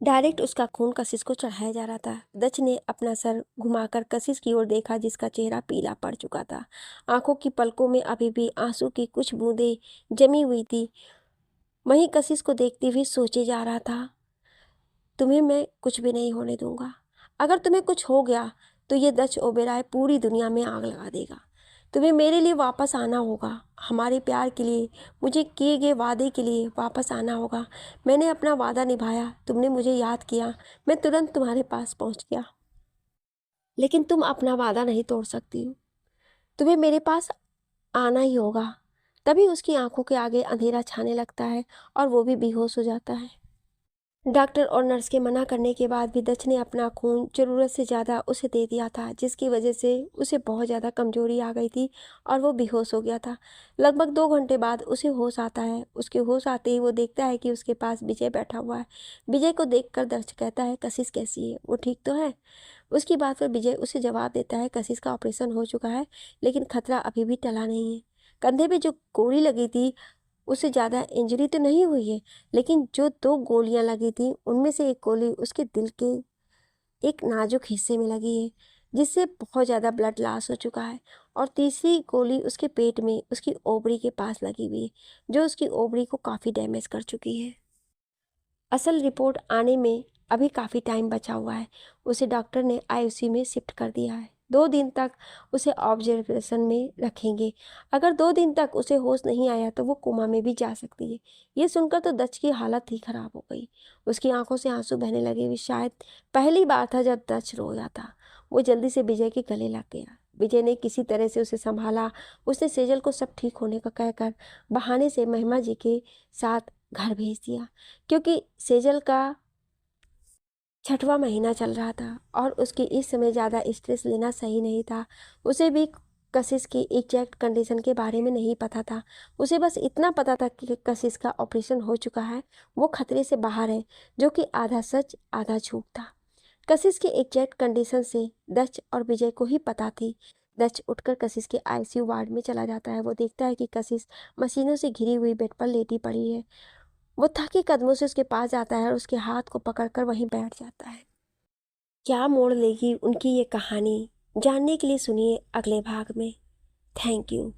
डायरेक्ट उसका खून कशिश को चढ़ाया जा रहा था। दक्ष ने अपना सर घुमाकर कशिश की ओर देखा, जिसका चेहरा पीला पड़ चुका था। आंखों की पलकों में अभी भी आंसू की कुछ बूंदें जमी हुई थी। वहीं कशिश को देखते हुए सोचे जा रहा था, तुम्हें मैं कुछ भी नहीं होने दूंगा। अगर तुम्हें कुछ हो गया तो ये डच ओबेरॉय पूरी दुनिया में आग लगा देगा। तुम्हें मेरे लिए वापस आना होगा, हमारे प्यार के लिए, मुझे किए गए वादे के लिए वापस आना होगा। मैंने अपना वादा निभाया, तुमने मुझे याद किया, मैं तुरंत तुम्हारे पास पहुंच गया। लेकिन तुम अपना वादा नहीं तोड़ सकती हो, तुम्हें मेरे पास आना ही होगा। तभी उसकी आंखों के आगे अंधेरा छाने लगता है और वो भी बेहोश हो जाता है। डॉक्टर और नर्स के मना करने के बाद भी दच ने अपना खून ज़रूरत से ज़्यादा उसे दे दिया था, जिसकी वजह से उसे बहुत ज़्यादा कमजोरी आ गई थी और वो बेहोश हो गया था। लगभग 2 घंटे बाद उसे होश आता है। उसके होश आते ही वो देखता है कि उसके पास विजय बैठा हुआ है। विजय को देखकर दच कहता है, कशिश कैसी है, वो ठीक तो है? उसकी बात पर विजय उसे जवाब देता है, कशिश का ऑपरेशन हो चुका है, लेकिन खतरा अभी भी टला नहीं है। कंधे पे जो गोली लगी थी उससे ज़्यादा इंजरी तो नहीं हुई है, लेकिन जो 2 गोलियां लगी थी उनमें से एक गोली उसके दिल के एक नाजुक हिस्से में लगी है, जिससे बहुत ज़्यादा ब्लड लॉस हो चुका है। और तीसरी गोली उसके पेट में उसकी ओबरी के पास लगी हुई है, जो उसकी ओबरी को काफ़ी डैमेज कर चुकी है। असल रिपोर्ट आने में अभी काफ़ी टाइम बचा हुआ है। उसे डॉक्टर ने आईसीयू में शिफ्ट कर दिया है। 2 दिन तक उसे ऑब्जर्वेशन में रखेंगे। अगर 2 दिन तक उसे होश नहीं आया तो वो कोमा में भी जा सकती है। ये सुनकर तो दच की हालत ही खराब हो गई। उसकी आंखों से आंसू बहने लगे हुए। शायद पहली बार था जब दच रोया था। वो जल्दी से विजय के गले लग गया। विजय ने किसी तरह से उसे संभाला। उसने सेजल को सब ठीक होने का कहकर बहाने से महिमा जी के साथ घर भेज दिया, क्योंकि सेजल का 6वां महीना चल रहा था और उसके इस समय ज़्यादा स्ट्रेस लेना सही नहीं था। उसे भी कशिश की एग्जैक्ट कंडीशन के बारे में नहीं पता था। उसे बस इतना पता था कि कशिश का ऑपरेशन हो चुका है, वो खतरे से बाहर है, जो कि आधा सच आधा झूठ था। कशिश की एग्जैक्ट कंडीशन से दच और विजय को ही पता थी। दच उठकर कशिश के आईसीयू वार्ड में चला जाता है। वो देखता है कि कशिश मशीनों से घिरी हुई बेड पर लेटी पड़ी है। वो थके कदमों से उसके पास जाता है और उसके हाथ को पकड़कर वहीं बैठ जाता है। क्या मोड़ लेगी उनकी ये कहानी, जानने के लिए सुनिए अगले भाग में। Thank you.